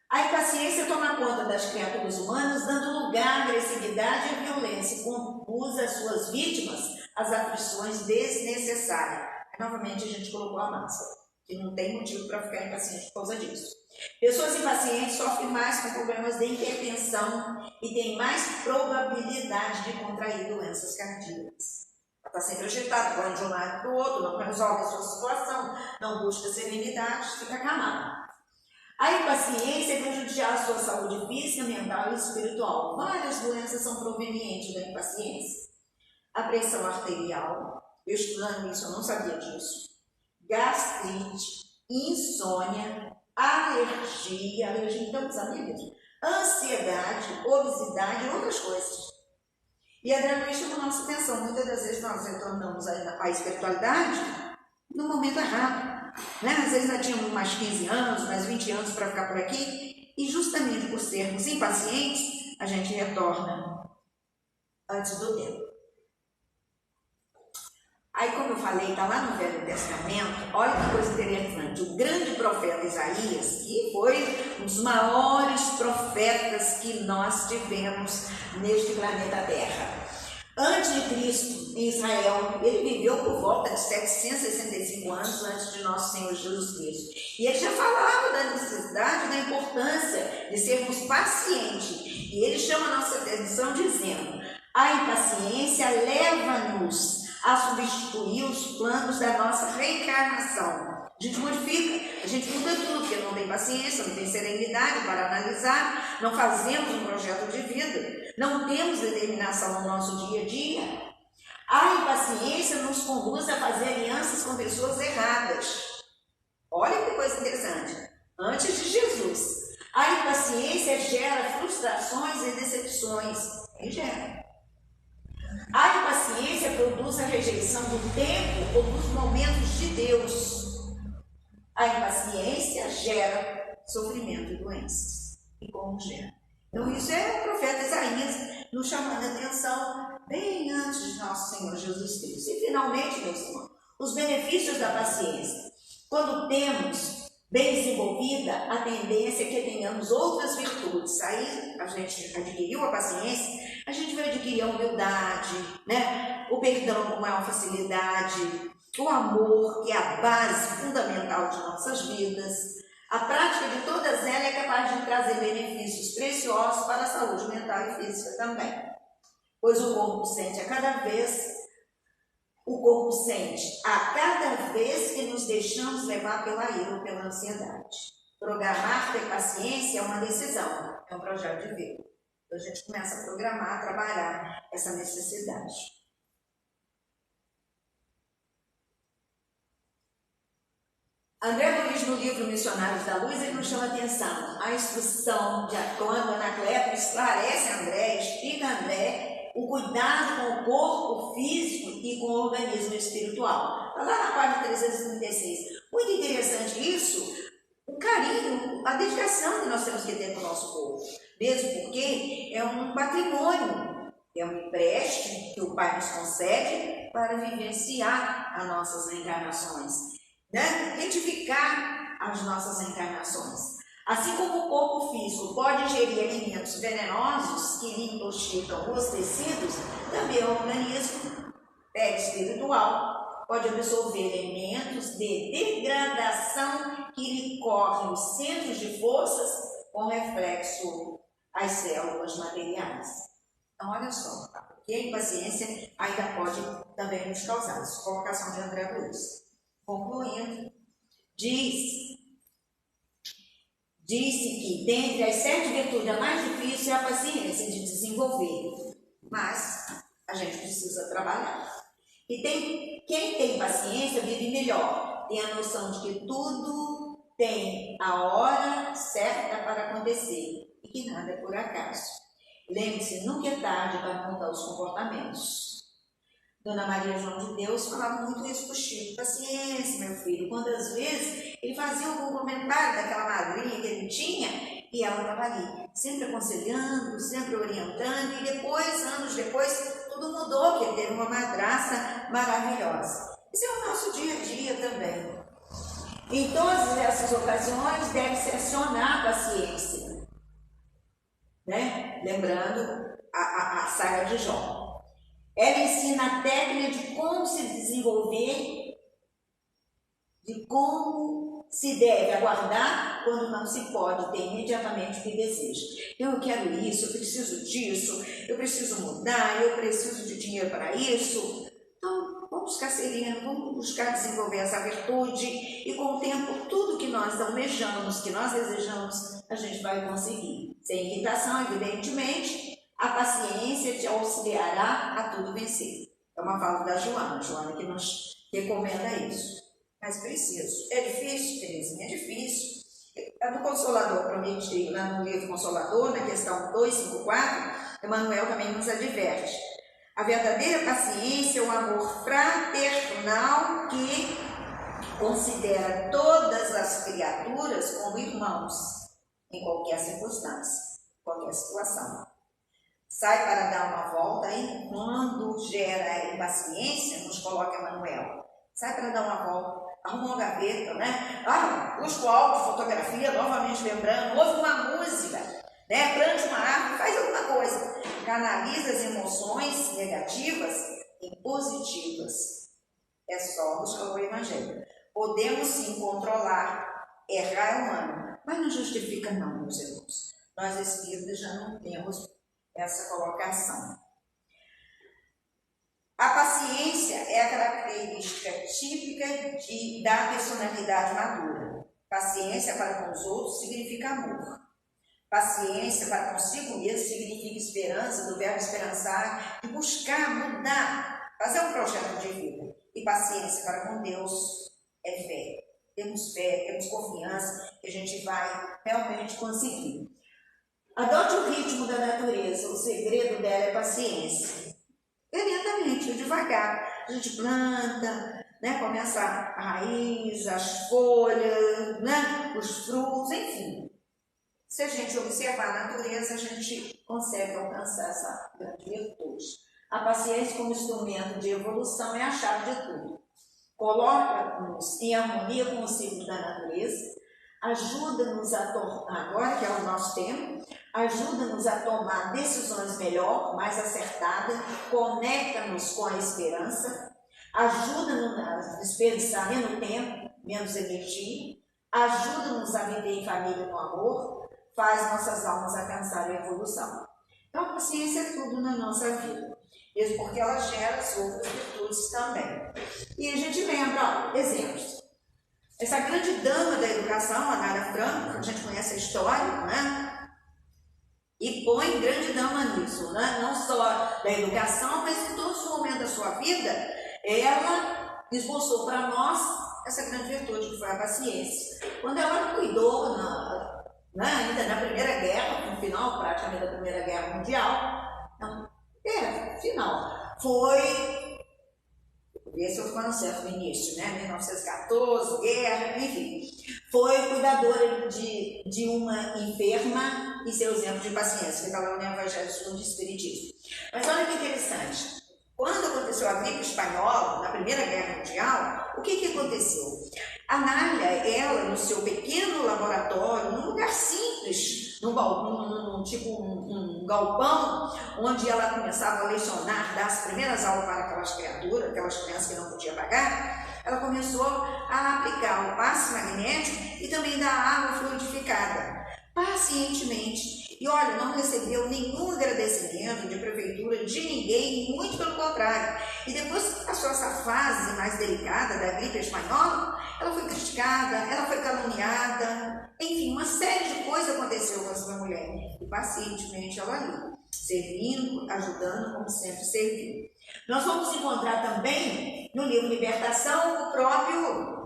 A impaciência toma conta das criaturas humanas, dando lugar à agressividade e à violência, conduz as suas vítimas às aflições desnecessárias. Novamente a gente colocou a massa, que não tem motivo para ficar impaciente por causa disso. Pessoas impacientes sofrem mais com problemas de hipertensão e têm mais probabilidade de contrair doenças cardíacas. Ela está sempre agitada, correndo de um lado para o outro, não resolve a sua situação, não busca serenidade, fica acamada. A impaciência é prejudicial à sua saúde física, mental e espiritual. Várias doenças são provenientes da impaciência. A pressão arterial, eu estudando isso, eu não sabia disso. Gastrite, insônia, alergia, então sabia disso. Ansiedade, obesidade e outras coisas. E a Adriana chama a nossa atenção. Muitas das vezes nós retornamos à espiritualidade no momento errado. Né? Às vezes nós tínhamos mais 15 anos, mais 20 anos para ficar por aqui, e justamente por sermos impacientes, a gente retorna antes do tempo. Aí, como eu falei, está lá no Velho Testamento, olha que coisa interessante. O grande profeta Isaías, que foi um dos maiores profetas que nós tivemos neste planeta Terra. Antes de Cristo, em Israel, ele viveu por volta de 765 anos antes de nosso Senhor Jesus Cristo. E ele já falava da necessidade, da importância de sermos pacientes. E ele chama a nossa atenção dizendo: a impaciência leva-nos a substituir os planos da nossa reencarnação. A gente modifica, a gente muda tudo, porque não tem paciência, não tem serenidade para analisar, não fazemos um projeto de vida, não temos determinação no nosso dia a dia. A impaciência nos conduz a fazer alianças com pessoas erradas. Olha que coisa interessante. Antes de Jesus, a impaciência gera frustrações e decepções. E gera. A impaciência produz a rejeição do tempo ou dos momentos de Deus. A impaciência gera sofrimento e doenças. E como gera? Então isso é o profeta Isaías nos chamando a atenção bem antes de nosso Senhor Jesus Cristo. E finalmente, meus irmãos, os benefícios da paciência. Quando temos bem desenvolvida, a tendência é que tenhamos outras virtudes. Aí a gente adquiriu a paciência, a gente vai adquirir a humildade, né? O perdão com maior facilidade, o amor, que é a base fundamental de nossas vidas. A prática de todas elas é capaz de trazer benefícios preciosos para a saúde mental e física também. Pois o corpo sente a cada vez que nos deixamos levar pela ira ou pela ansiedade. Programar ter paciência é uma decisão, é um projeto de vida. Então a gente começa a programar, a trabalhar essa necessidade. André Luiz, no livro Missionários da Luz, ele nos chama a atenção. A instrução de Antônio Anacleto esclarece André, explica a André o cuidado com o corpo físico e com o organismo espiritual. Está lá na página 336. Muito interessante isso, o carinho, a dedicação que nós temos que ter com o nosso corpo. Mesmo porque é um patrimônio, é um empréstimo que o Pai nos concede para vivenciar as nossas reencarnações, né? Identificar as nossas encarnações. Assim como o corpo físico pode ingerir alimentos venenosos que intoxicam os tecidos, também o organismo espiritual pode absorver elementos de degradação que lhe correm os centros de forças com reflexo às células materiais. Então, olha só, que a impaciência ainda pode também nos causar isso. Colocação de André Luiz. Concluindo, disse que dentre as 7 virtudes a mais difícil é a paciência de desenvolver, mas a gente precisa trabalhar. E quem tem paciência vive melhor, tem a noção de que tudo tem a hora certa para acontecer e que nada é por acaso. Lembre-se, nunca é tarde para mudar os comportamentos. Dona Maria João de Deus falava muito isso para o Chico. Paciência, meu filho. Quantas vezes ele fazia algum comentário daquela madrinha que ele tinha e ela estava ali, sempre aconselhando, sempre orientando, e depois, anos depois, tudo mudou, porque ele teve uma madrasta maravilhosa. Esse é o nosso dia a dia também. Em todas essas ocasiões deve-se acionar a paciência, né? Lembrando a saga de Jó. Ela ensina a técnica de como se desenvolver, de como se deve aguardar quando não se pode ter imediatamente o que deseja. Eu quero isso, eu preciso disso, eu preciso mudar, eu preciso de dinheiro para isso. Então, vamos buscar sereno, vamos buscar desenvolver essa virtude e com o tempo, tudo que nós almejamos, que nós desejamos, a gente vai conseguir. Sem irritação, evidentemente, a paciência te auxiliará a tudo vencer. É uma fala da Joana que nos recomenda isso. Mas preciso. É difícil, Terezinha? É difícil. No Consolador Prometido, lá no livro Consolador, na questão 254, Emmanuel também nos adverte. A verdadeira paciência é o amor fraternal que considera todas as criaturas como irmãos, em qualquer circunstância, qualquer situação. Sai para dar uma volta e quando gera impaciência, nos coloca Emmanuel. Sai para dar uma volta, arruma uma gaveta, né? Busca o álbum, fotografia, novamente lembrando, ouve uma música, né? Plante uma árvore, faz alguma coisa. Canaliza as emoções negativas em positivas. É só buscar o Evangelho. Podemos sim controlar, errar é humano, mas não justifica não, meus irmãos. Nós espíritas já não temos essa colocação. A paciência é a característica típica da personalidade madura. Paciência para com os outros significa amor. Paciência para consigo mesmo significa esperança, do verbo esperançar, de buscar mudar, fazer um projeto de vida. E paciência para com Deus é fé. Temos confiança que a gente vai realmente conseguir. Adote o ritmo da natureza, o segredo dela é paciência. Lentamente, devagar. A gente planta, né? Começa a raiz, as folhas, né? Os frutos, enfim. Se a gente observar a natureza, a gente consegue alcançar essa grande virtude. A paciência como instrumento de evolução é a chave de tudo. Coloca-nos em harmonia com o ciclo da natureza, ajuda-nos a tomar, agora que é o nosso tema, ajuda-nos a tomar decisões melhor, mais acertadas, conecta-nos com a esperança, ajuda-nos a desperdiçar menos tempo, menos energia, ajuda-nos a viver em família com amor, faz nossas almas alcançarem a evolução. Então a paciência é tudo na nossa vida, mesmo porque ela gera as outras virtudes também. E a gente lembra, exemplos. Essa grande dama da educação, a Nara Franco, que a gente conhece a história, né? E põe grande dama nisso, né? Não só da educação, mas em todos os momentos da sua vida, ela esboçou para nós essa grande virtude que foi a paciência. Quando ela cuidou, ainda na Primeira Guerra, no final praticamente da Primeira Guerra Mundial, final, foi, esse eu estou falando certo no início, 1914, guerra, enfim, foi cuidadora de uma enferma e seu exemplo de paciência, que está lá no Evangelho segundo o Espiritismo. Mas olha que interessante, quando aconteceu a gripe espanhola, na Primeira Guerra Mundial, o que aconteceu? A Nália, ela, no seu pequeno laboratório, num lugar simples, um galpão, onde ela começava a lecionar, dar as primeiras aulas para aquelas criaturas, aquelas crianças que não podiam pagar, ela começou a aplicar o passe magnético e também dar água fluidificada, pacientemente. E olha, não recebeu nenhum agradecimento de prefeitura de ninguém, muito pelo contrário. E depois que passou essa fase mais delicada da gripe espanhola, ela foi criticada, ela foi caluniada, enfim, uma série de coisas aconteceu com essa mulher. E pacientemente ela ali, servindo, ajudando, como sempre serviu. Nós vamos encontrar também no livro Libertação o próprio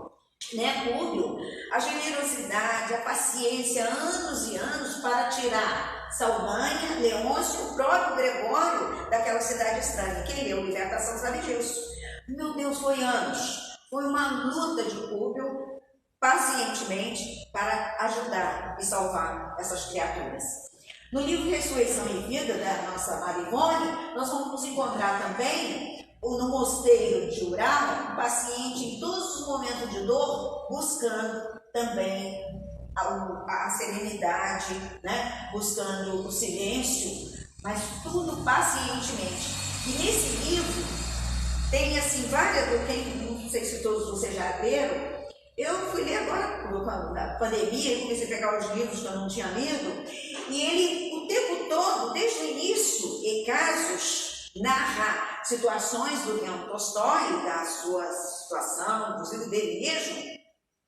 Públio, a generosidade, a paciência, anos e anos para tirar Saldanha, Leôncio, o próprio Gregório daquela cidade estranha. Quem leu Libertação sabe disso. Meu Deus, foi anos. Foi uma luta de Públio, pacientemente, para ajudar e salvar essas criaturas. No livro Ressurreição e Vida, da nossa Marivone, nós vamos encontrar também no mosteiro de Ural, um paciente em todos os momentos de dor, buscando também a serenidade, buscando o silêncio, mas tudo pacientemente. E nesse livro tem assim várias, não sei se todos vocês já leram, eu fui ler agora na pandemia, comecei a pegar os livros que eu não tinha lido, e ele o tempo todo, desde o início, em casos, narra situações do Leão Tolstói, da sua situação, inclusive dele mesmo,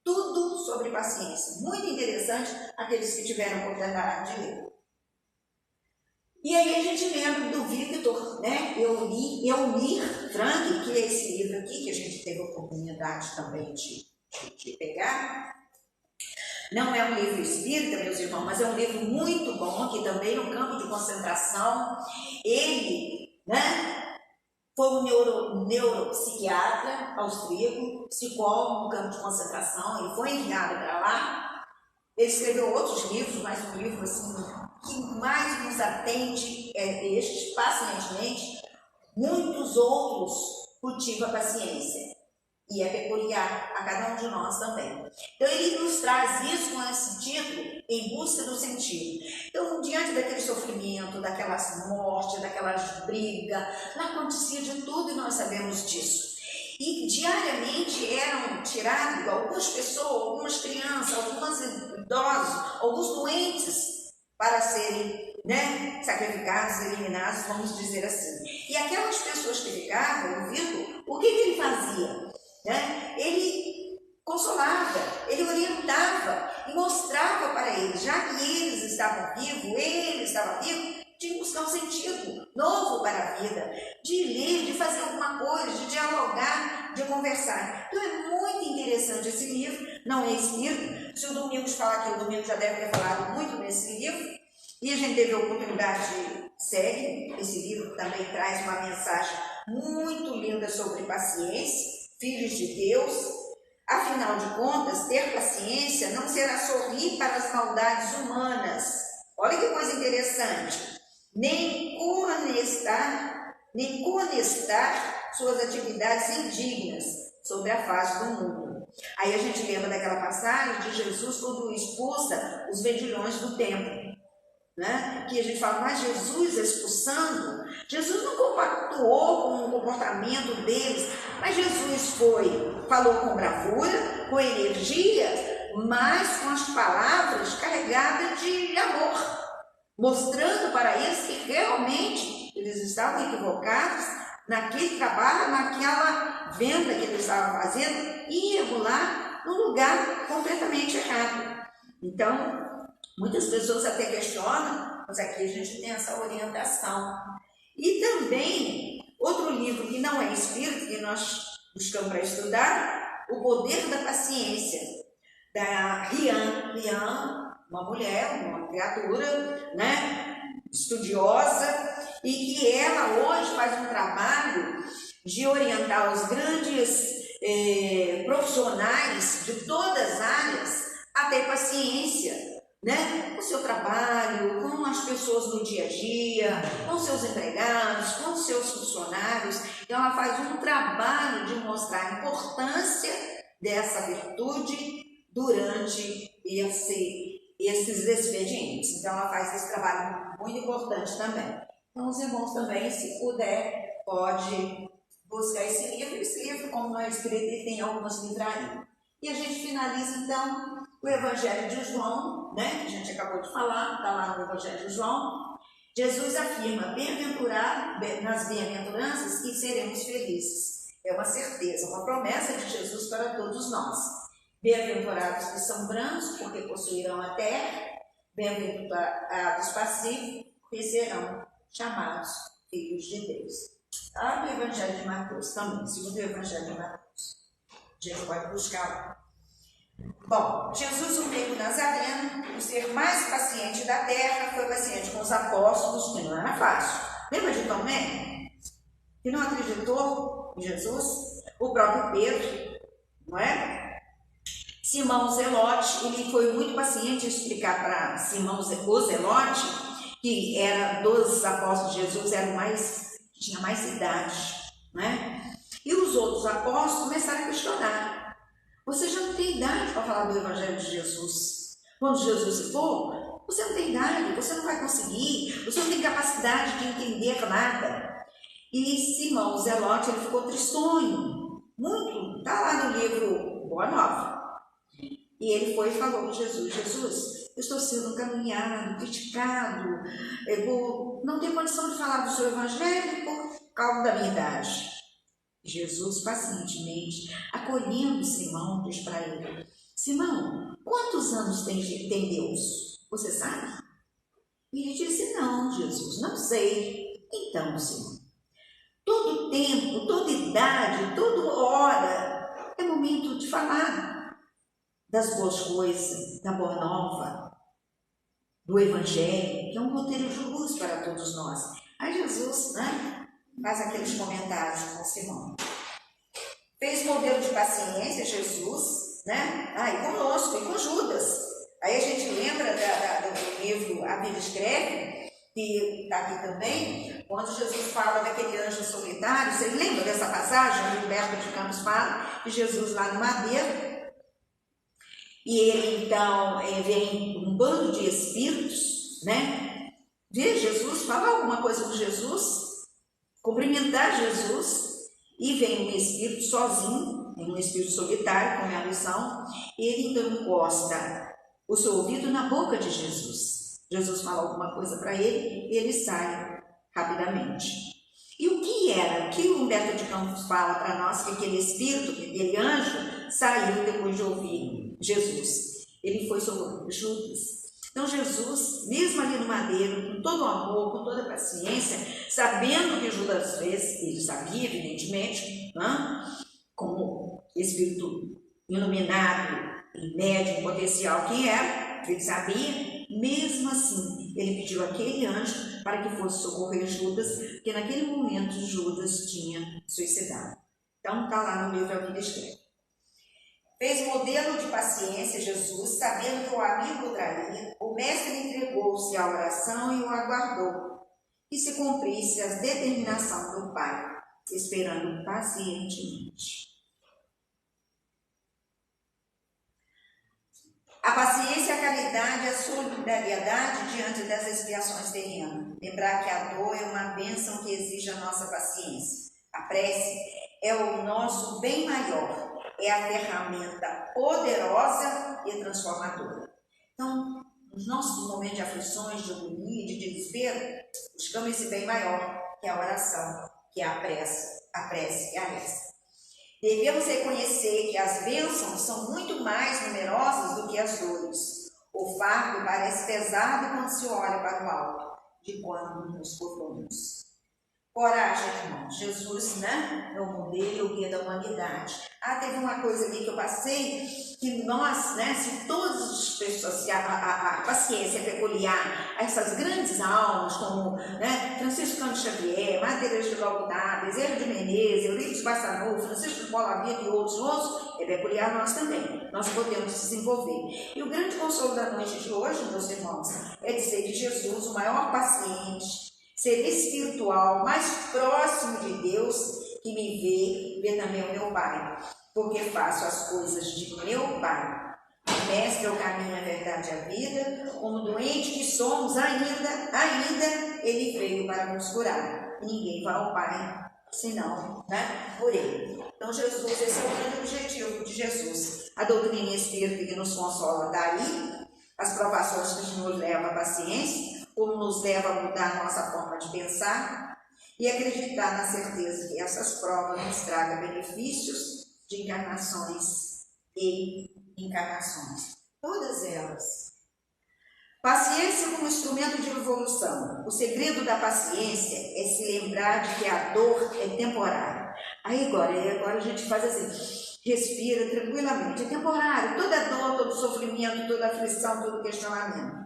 tudo sobre paciência. Muito interessante aqueles que tiveram a oportunidade de ler. E aí a gente lembra do Victor, Eumir Frank, que é esse livro aqui, que a gente teve a oportunidade também de pegar. Não é um livro espírita, meus irmãos, mas é um livro muito bom, que também no campo de concentração, ele foi um neuropsiquiatra austríaco, psicólogo no campo de concentração, ele foi enviado para lá. Ele escreveu outros livros, mas um livro assim, que mais nos atende é este, pacientemente. Muitos outros cultivam a paciência. E é peculiar a cada um de nós também. Então ele nos traz isso com esse título, Em Busca do Sentido. Então, diante daquele sofrimento, daquelas mortes, daquelas brigas, lá acontecia de tudo e nós sabemos disso. E diariamente eram tirados algumas pessoas, algumas crianças, alguns idosos, alguns doentes para serem sacrificados, eliminados, vamos dizer assim. E aquelas pessoas que ficavam ouvindo, o que ele fazia? Ele consolava, ele orientava e mostrava para eles, já que eles estavam vivos, ele estava vivo, de buscar um sentido novo para a vida, de ler, de fazer alguma coisa, de dialogar, de conversar. Então é muito interessante esse livro, não é espírito. Se o Domingos falar aqui, o Domingos já deve ter falado muito nesse livro, e a gente teve a oportunidade de seguir. Esse livro também traz uma mensagem muito linda sobre paciência, filhos de Deus. Afinal de contas, ter paciência não será sorrir para as maldades humanas. Olha que coisa interessante. Nem conestar suas atividades indignas sobre a face do mundo. Aí a gente lembra daquela passagem de Jesus quando expulsa os vendilhões do templo. Que a gente fala, mas Jesus expulsando, Jesus não compactuou com o comportamento deles, mas Jesus falou com bravura, com energia, mas com as palavras carregadas de amor, mostrando para eles que realmente eles estavam equivocados naquele trabalho, naquela venda que eles estavam fazendo, e irregular no lugar completamente errado. Então, muitas pessoas até questionam, mas aqui a gente tem essa orientação. E também, outro livro que não é espírita, que nós buscamos para estudar, o poder da paciência da Rian, uma mulher, uma criatura, né, estudiosa, e que ela hoje faz um trabalho de orientar os grandes profissionais de todas as áreas a ter paciência, né, com o seu trabalho, com as pessoas no dia a dia, com seus empregados, com seus funcionários. Então ela faz um trabalho de mostrar a importância dessa virtude durante esses expedientes. Então ela faz esse trabalho muito importante também. Então os irmãos também, se puder, pode buscar esse livro, como não é escrito, ele tem algumas livrarias. E a gente finaliza então o Evangelho de João, né, que a gente acabou de falar, está lá no Evangelho de João. Jesus afirma: bem-aventurado nas bem-aventuranças e seremos felizes. É uma certeza, uma promessa de Jesus para todos nós. Bem-aventurados que são brancos, porque possuirão a terra. Bem-aventurados pacíficos, porque serão chamados filhos de Deus. Está no Evangelho de Mateus também, segundo o Evangelho de Mateus. A gente pode buscar. Bom, Jesus, o meio nazareno, o ser mais paciente da terra, foi paciente com os apóstolos, que não era fácil. Lembra de Tomé, que não acreditou em Jesus? O próprio Pedro, não é? Simão Zelote, ele foi muito paciente em explicar para Simão o Zelote, que era dos apóstolos de Jesus, tinha mais idade, né? E os outros apóstolos começaram a questionar. Você já não tem idade para falar do Evangelho de Jesus. Quando Jesus se for, você não tem idade, você não vai conseguir, você não tem capacidade de entender nada. E Simão Zelote, ele ficou tristonho, muito, está lá no livro Boa Nova. E ele foi e falou com Jesus: Jesus, eu estou sendo caluniado, criticado, eu não tenho condição de falar do seu Evangelho por causa da minha idade. Jesus, pacientemente, acolhendo Simão, diz para ele: Simão, quantos anos tem Deus? Você sabe? E ele disse: não, Jesus, não sei. Então, Simão, todo tempo, toda idade, toda hora é momento de falar das boas coisas, da boa nova, do Evangelho, que é um roteiro de luz para todos nós. Aí Jesus, né, faz aqueles comentários com Simão. Fez modelo de paciência, Jesus, né? E conosco, e com Judas. Aí a gente lembra do livro A Bíblia Escreve, que está aqui também, quando Jesus fala daquele anjo solitário. Você lembra dessa passagem? O Humberto de Campos fala de Jesus lá no madeiro. E ele então vem um bando de espíritos, né? Ver Jesus, falar alguma coisa com Jesus, cumprimentar Jesus, e vem um espírito sozinho, um espírito solitário, como é a missão. Ele então encosta o seu ouvido na boca de Jesus. Jesus fala alguma coisa para ele e ele sai rapidamente. E o que era? O que o Humberto de Campos fala para nós? Que aquele espírito, aquele anjo, saiu depois de ouvir Jesus. Ele foi sobre Judas. Então Jesus, mesmo ali no madeiro, com todo o amor, com toda a paciência, sabendo o que Judas fez, ele sabia, evidentemente, como espírito iluminado, médium potencial que era, ele sabia, mesmo assim, ele pediu aquele anjo para que fosse socorrer Judas, porque naquele momento Judas tinha suicidado. Então está lá no livro A Bíblia Escreve. Fez modelo de paciência Jesus, sabendo que o amigo o traía, o mestre entregou-se à oração e o aguardou, que se cumprisse a determinação do Pai, esperando pacientemente. A paciência, a caridade e a solidariedade diante das expiações terrenas. Lembrar que a dor é uma bênção que exige a nossa paciência. A prece é o nosso bem maior. É a ferramenta poderosa e transformadora. Então, nos nossos momentos de aflições, de agonia, de desespero, buscamos esse bem maior, que é a oração, que é a prece e a reza. Devemos reconhecer que as bênçãos são muito mais numerosas do que as dores. O fardo parece pesado quando se olha para o alto, de quando nos curvamos. Coragem, irmãos. Jesus, né? É o modelo, o guia da humanidade. Teve uma coisa ali que eu passei, que nós, né? Se todas as pessoas, se a paciência é peculiar a essas grandes almas, como, né, Francisco Cândido Xavier, Madre Teresa de Calcutá, Bezerra de Menezes, Eurípides Barçanufo, Francisco de Paula Vida e outros, é peculiar a nós também. Nós podemos desenvolver. E o grande consolo da noite de hoje, meus irmãos, é dizer que Jesus, o maior paciente, ser espiritual, mais próximo de Deus, que me vê também o meu Pai, porque faço as coisas de meu Pai. O Mestre é o caminho, a verdade e a vida. Como doente que somos, ainda Ele veio para nos curar. E ninguém vai ao Pai, senão, né, por Ele. Então, Jesus, esse é o grande objetivo de Jesus. A doutrina espírita que nos consola daí, as provações que nos levam à paciência, como nos leva a mudar a nossa forma de pensar e acreditar na certeza que essas provas nos tragam benefícios de encarnações e encarnações. Todas elas. Paciência como instrumento de evolução. O segredo da paciência é se lembrar de que a dor é temporária. Agora a gente faz assim, respira tranquilamente. É temporário. Toda dor, todo sofrimento, toda aflição, todo questionamento.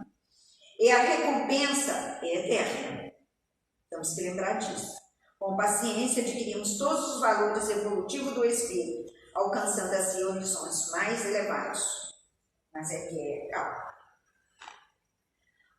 E a recompensa é eterna. Temos que lembrar disso. Com paciência adquirimos todos os valores evolutivos do espírito, alcançando assim horizontes mais elevados. Mas calma.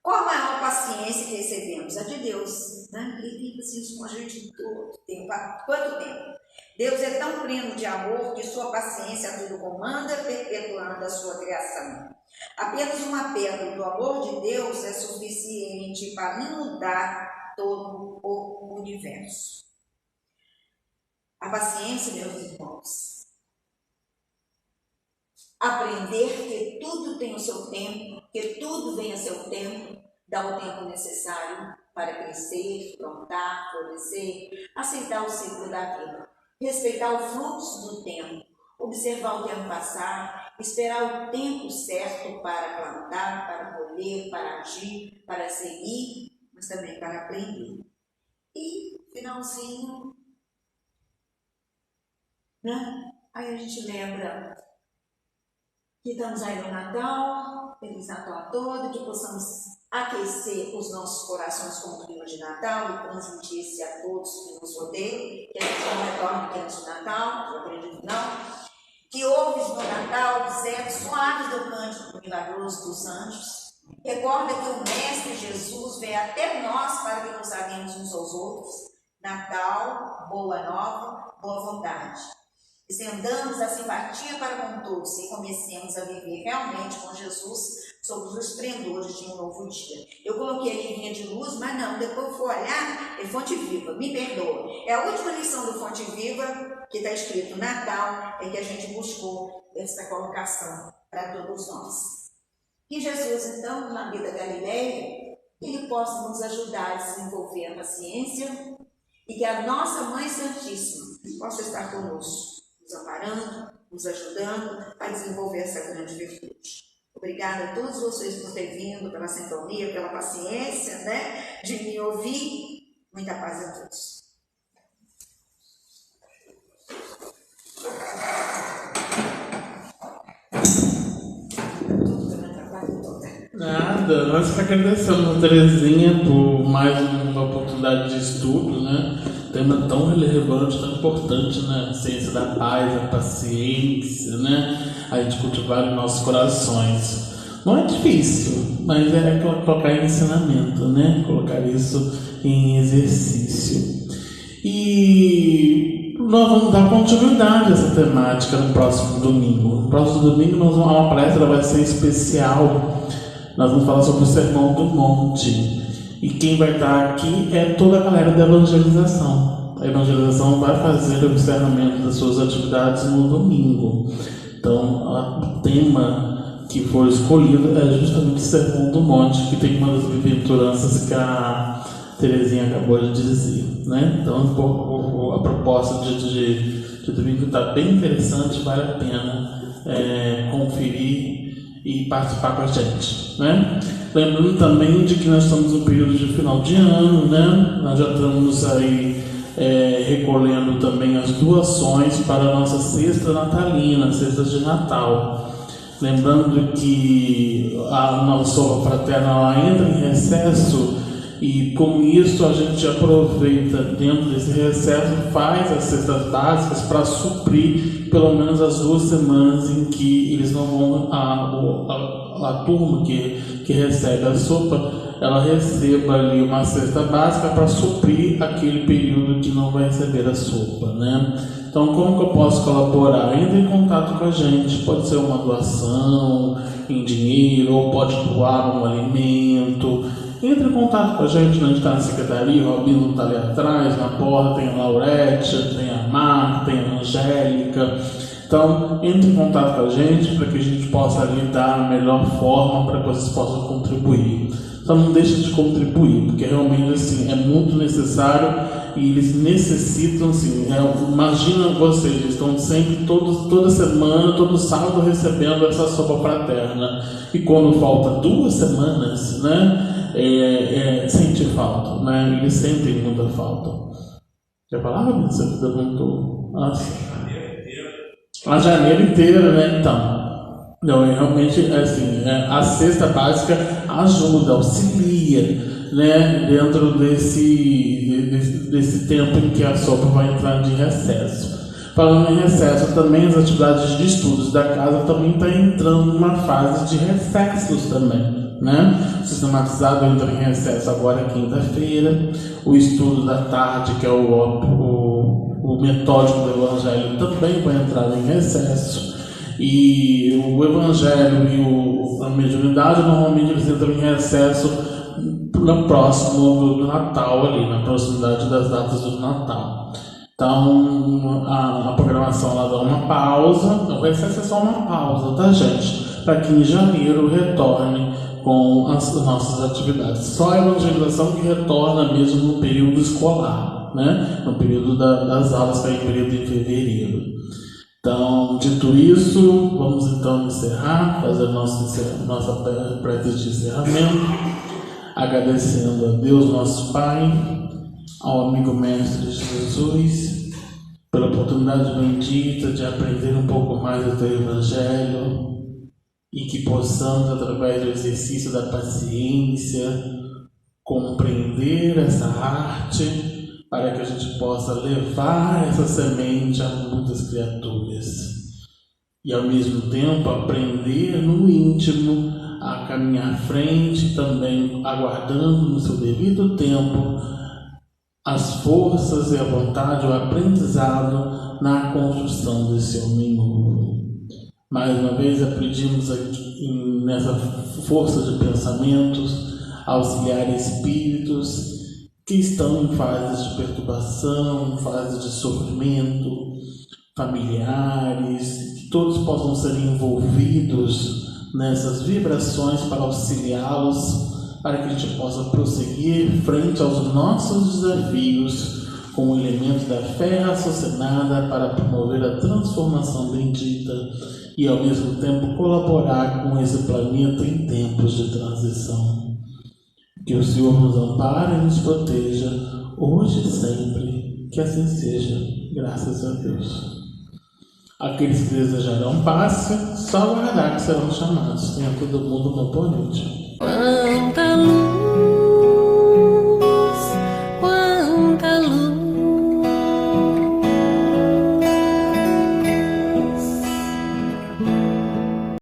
Qual a maior paciência que recebemos? A de Deus, né? Ele vive assim com a gente todo tempo. Há quanto tempo? Deus é tão pleno de amor que sua paciência tudo comanda, perpetuando a sua criação. Apenas uma pedra do amor de Deus é suficiente para inundar todo o universo. A paciência, meus irmãos, aprender que tudo tem o seu tempo, que tudo vem a seu tempo, dá o tempo necessário para crescer, plantar, florescer, aceitar o ciclo da vida, respeitar o fluxo do tempo, observar o tempo passar, esperar o tempo certo para plantar, para colher, para agir, para seguir, mas também para aprender. E, finalzinho, né? Aí a gente lembra que estamos aí no Natal, Feliz Natal a todos, que possamos aquecer os nossos corações com o clima de Natal e transmitir-se a todos que nos rodeiam, que a gente não retorne pequenos de Natal, eu acredito não, que ouves no Natal os ecos suaves do cântico milagroso dos anjos. Recorda que o Mestre Jesus veio até nós para que nos amemos uns aos outros. Natal, boa nova, boa vontade. Estendamos a simpatia para com todos e comecemos a viver realmente com Jesus sob os esplendores de um novo dia. Eu coloquei aqui linha de luz, mas não, depois eu for olhar, é fonte viva, me perdoa. É a última lição do Fonte Viva, que está escrito Natal, é que a gente buscou essa colocação para todos nós. Que Jesus, então, na vida Galileia, Ele possa nos ajudar a desenvolver a paciência e que a nossa Mãe Santíssima possa estar conosco, nos amparando, nos ajudando a desenvolver essa grande virtude. Obrigada a todos vocês por terem vindo, pela sintonia, pela paciência, né, de me ouvir. Muita paz a todos. Nada, nós que agradecemos a Terezinha por mais uma oportunidade de estudo, né? Tema tão relevante, tão importante, né? A ciência da paz, a paciência, né? A gente cultivar os nossos corações. Não é difícil, mas é colocar em ensinamento, né? Colocar isso em exercício. E nós vamos dar continuidade a essa temática no próximo domingo. No próximo domingo nós vamos uma palestra, vai ser especial. Nós vamos falar sobre o Sermão do Monte. E quem vai estar aqui é toda a galera da evangelização. A evangelização vai fazer o encerramento das suas atividades no domingo. Então, o tema que foi escolhido é justamente o Sermão do Monte, que tem uma das bem-aventuranças que a Terezinha acabou de dizer, né? Então, a proposta de domingo está bem interessante, vale a pena conferir e participar com a gente, né? Lembrando também de que nós estamos no período de final de ano, né? Nós já estamos aí recolhendo também as doações para a nossa cesta natalina, cestas de Natal. Lembrando que a nossa sopa fraterna ela entra em recesso e com isso a gente aproveita dentro desse recesso, faz as cestas básicas para suprir pelo menos as 2 semanas em que eles não vão, a turma que recebe a sopa, ela receba ali uma cesta básica para suprir aquele período que não vai receber a sopa, né? Então, como que eu posso colaborar? Entre em contato com a gente, pode ser uma doação em dinheiro, ou pode doar um alimento. Entre em contato com a gente, a gente está na secretaria, o Robinho está ali atrás, na porta, tem a Laurete, tem a Marta, tem a Angélica. Então, entre em contato com a gente para que a gente possa lhe dar a melhor forma para que vocês possam contribuir. Só não deixe de contribuir, porque realmente assim, é muito necessário e eles necessitam, assim, imagina vocês, eles estão sempre, toda semana, todo sábado recebendo essa sopa fraterna. E quando falta 2 semanas, né, sente falta, né, eles sentem muita falta. Quer falar, Rabino? Você perguntou? A janeiro inteira, né, então. Não, realmente, assim, a cesta básica ajuda, auxilia, né, dentro desse tempo em que a sopa vai entrar de recesso. Falando em recesso, também as atividades de estudos da casa também estão entrando numa fase de recessos também, né? O sistematizado entra em recesso agora quinta-feira, o estudo da tarde, que é o metódico do Evangelho, também vai entrar em recesso. E o Evangelho e a mediunidade normalmente eles entram em recesso no próximo do Natal, ali, na proximidade das datas do Natal. Então a programação ela dá uma pausa, o recesso é só uma pausa, tá, gente? Para que em janeiro retorne com as nossas atividades. Só a evangelização que retorna mesmo no período escolar, né? No período das aulas, que é em período em fevereiro. Então, dito isso, vamos então encerrar, fazer nossa prece de encerramento, agradecendo a Deus, nosso Pai, ao amigo Mestre Jesus, pela oportunidade bendita de aprender um pouco mais do Teu Evangelho e que possamos, através do exercício da paciência, compreender essa arte para que a gente possa levar essa semente a muitas criaturas e ao mesmo tempo aprender no íntimo a caminhar à frente, também aguardando no seu devido tempo as forças e a vontade, o aprendizado na construção desse homem novo. Mais uma vez pedimos aqui nessa força de pensamentos auxiliar espíritos que estão em fases de perturbação, em fases de sofrimento, familiares, que todos possam ser envolvidos nessas vibrações para auxiliá-los, para que a gente possa prosseguir frente aos nossos desafios com o elemento da fé raciocinada para promover a transformação bendita e ao mesmo tempo colaborar com esse planeta em tempos de transição. Que o Senhor nos ampare e nos proteja, hoje e sempre, que assim seja, graças a Deus. Aqueles que desejarão passe, só aguardar que serão chamados. Tenha todo mundo uma boa noite.